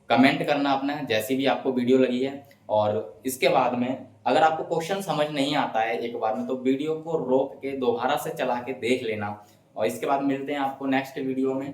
कमेंट करना अपना जैसी भी आपको वीडियो लगी है। और इसके बाद में अगर आपको क्वेश्चन समझ नहीं आता है एक बार में तो वीडियो को रोक के दोबारा से चला के देख लेना। और इसके बाद मिलते हैं आपको नेक्स्ट वीडियो में।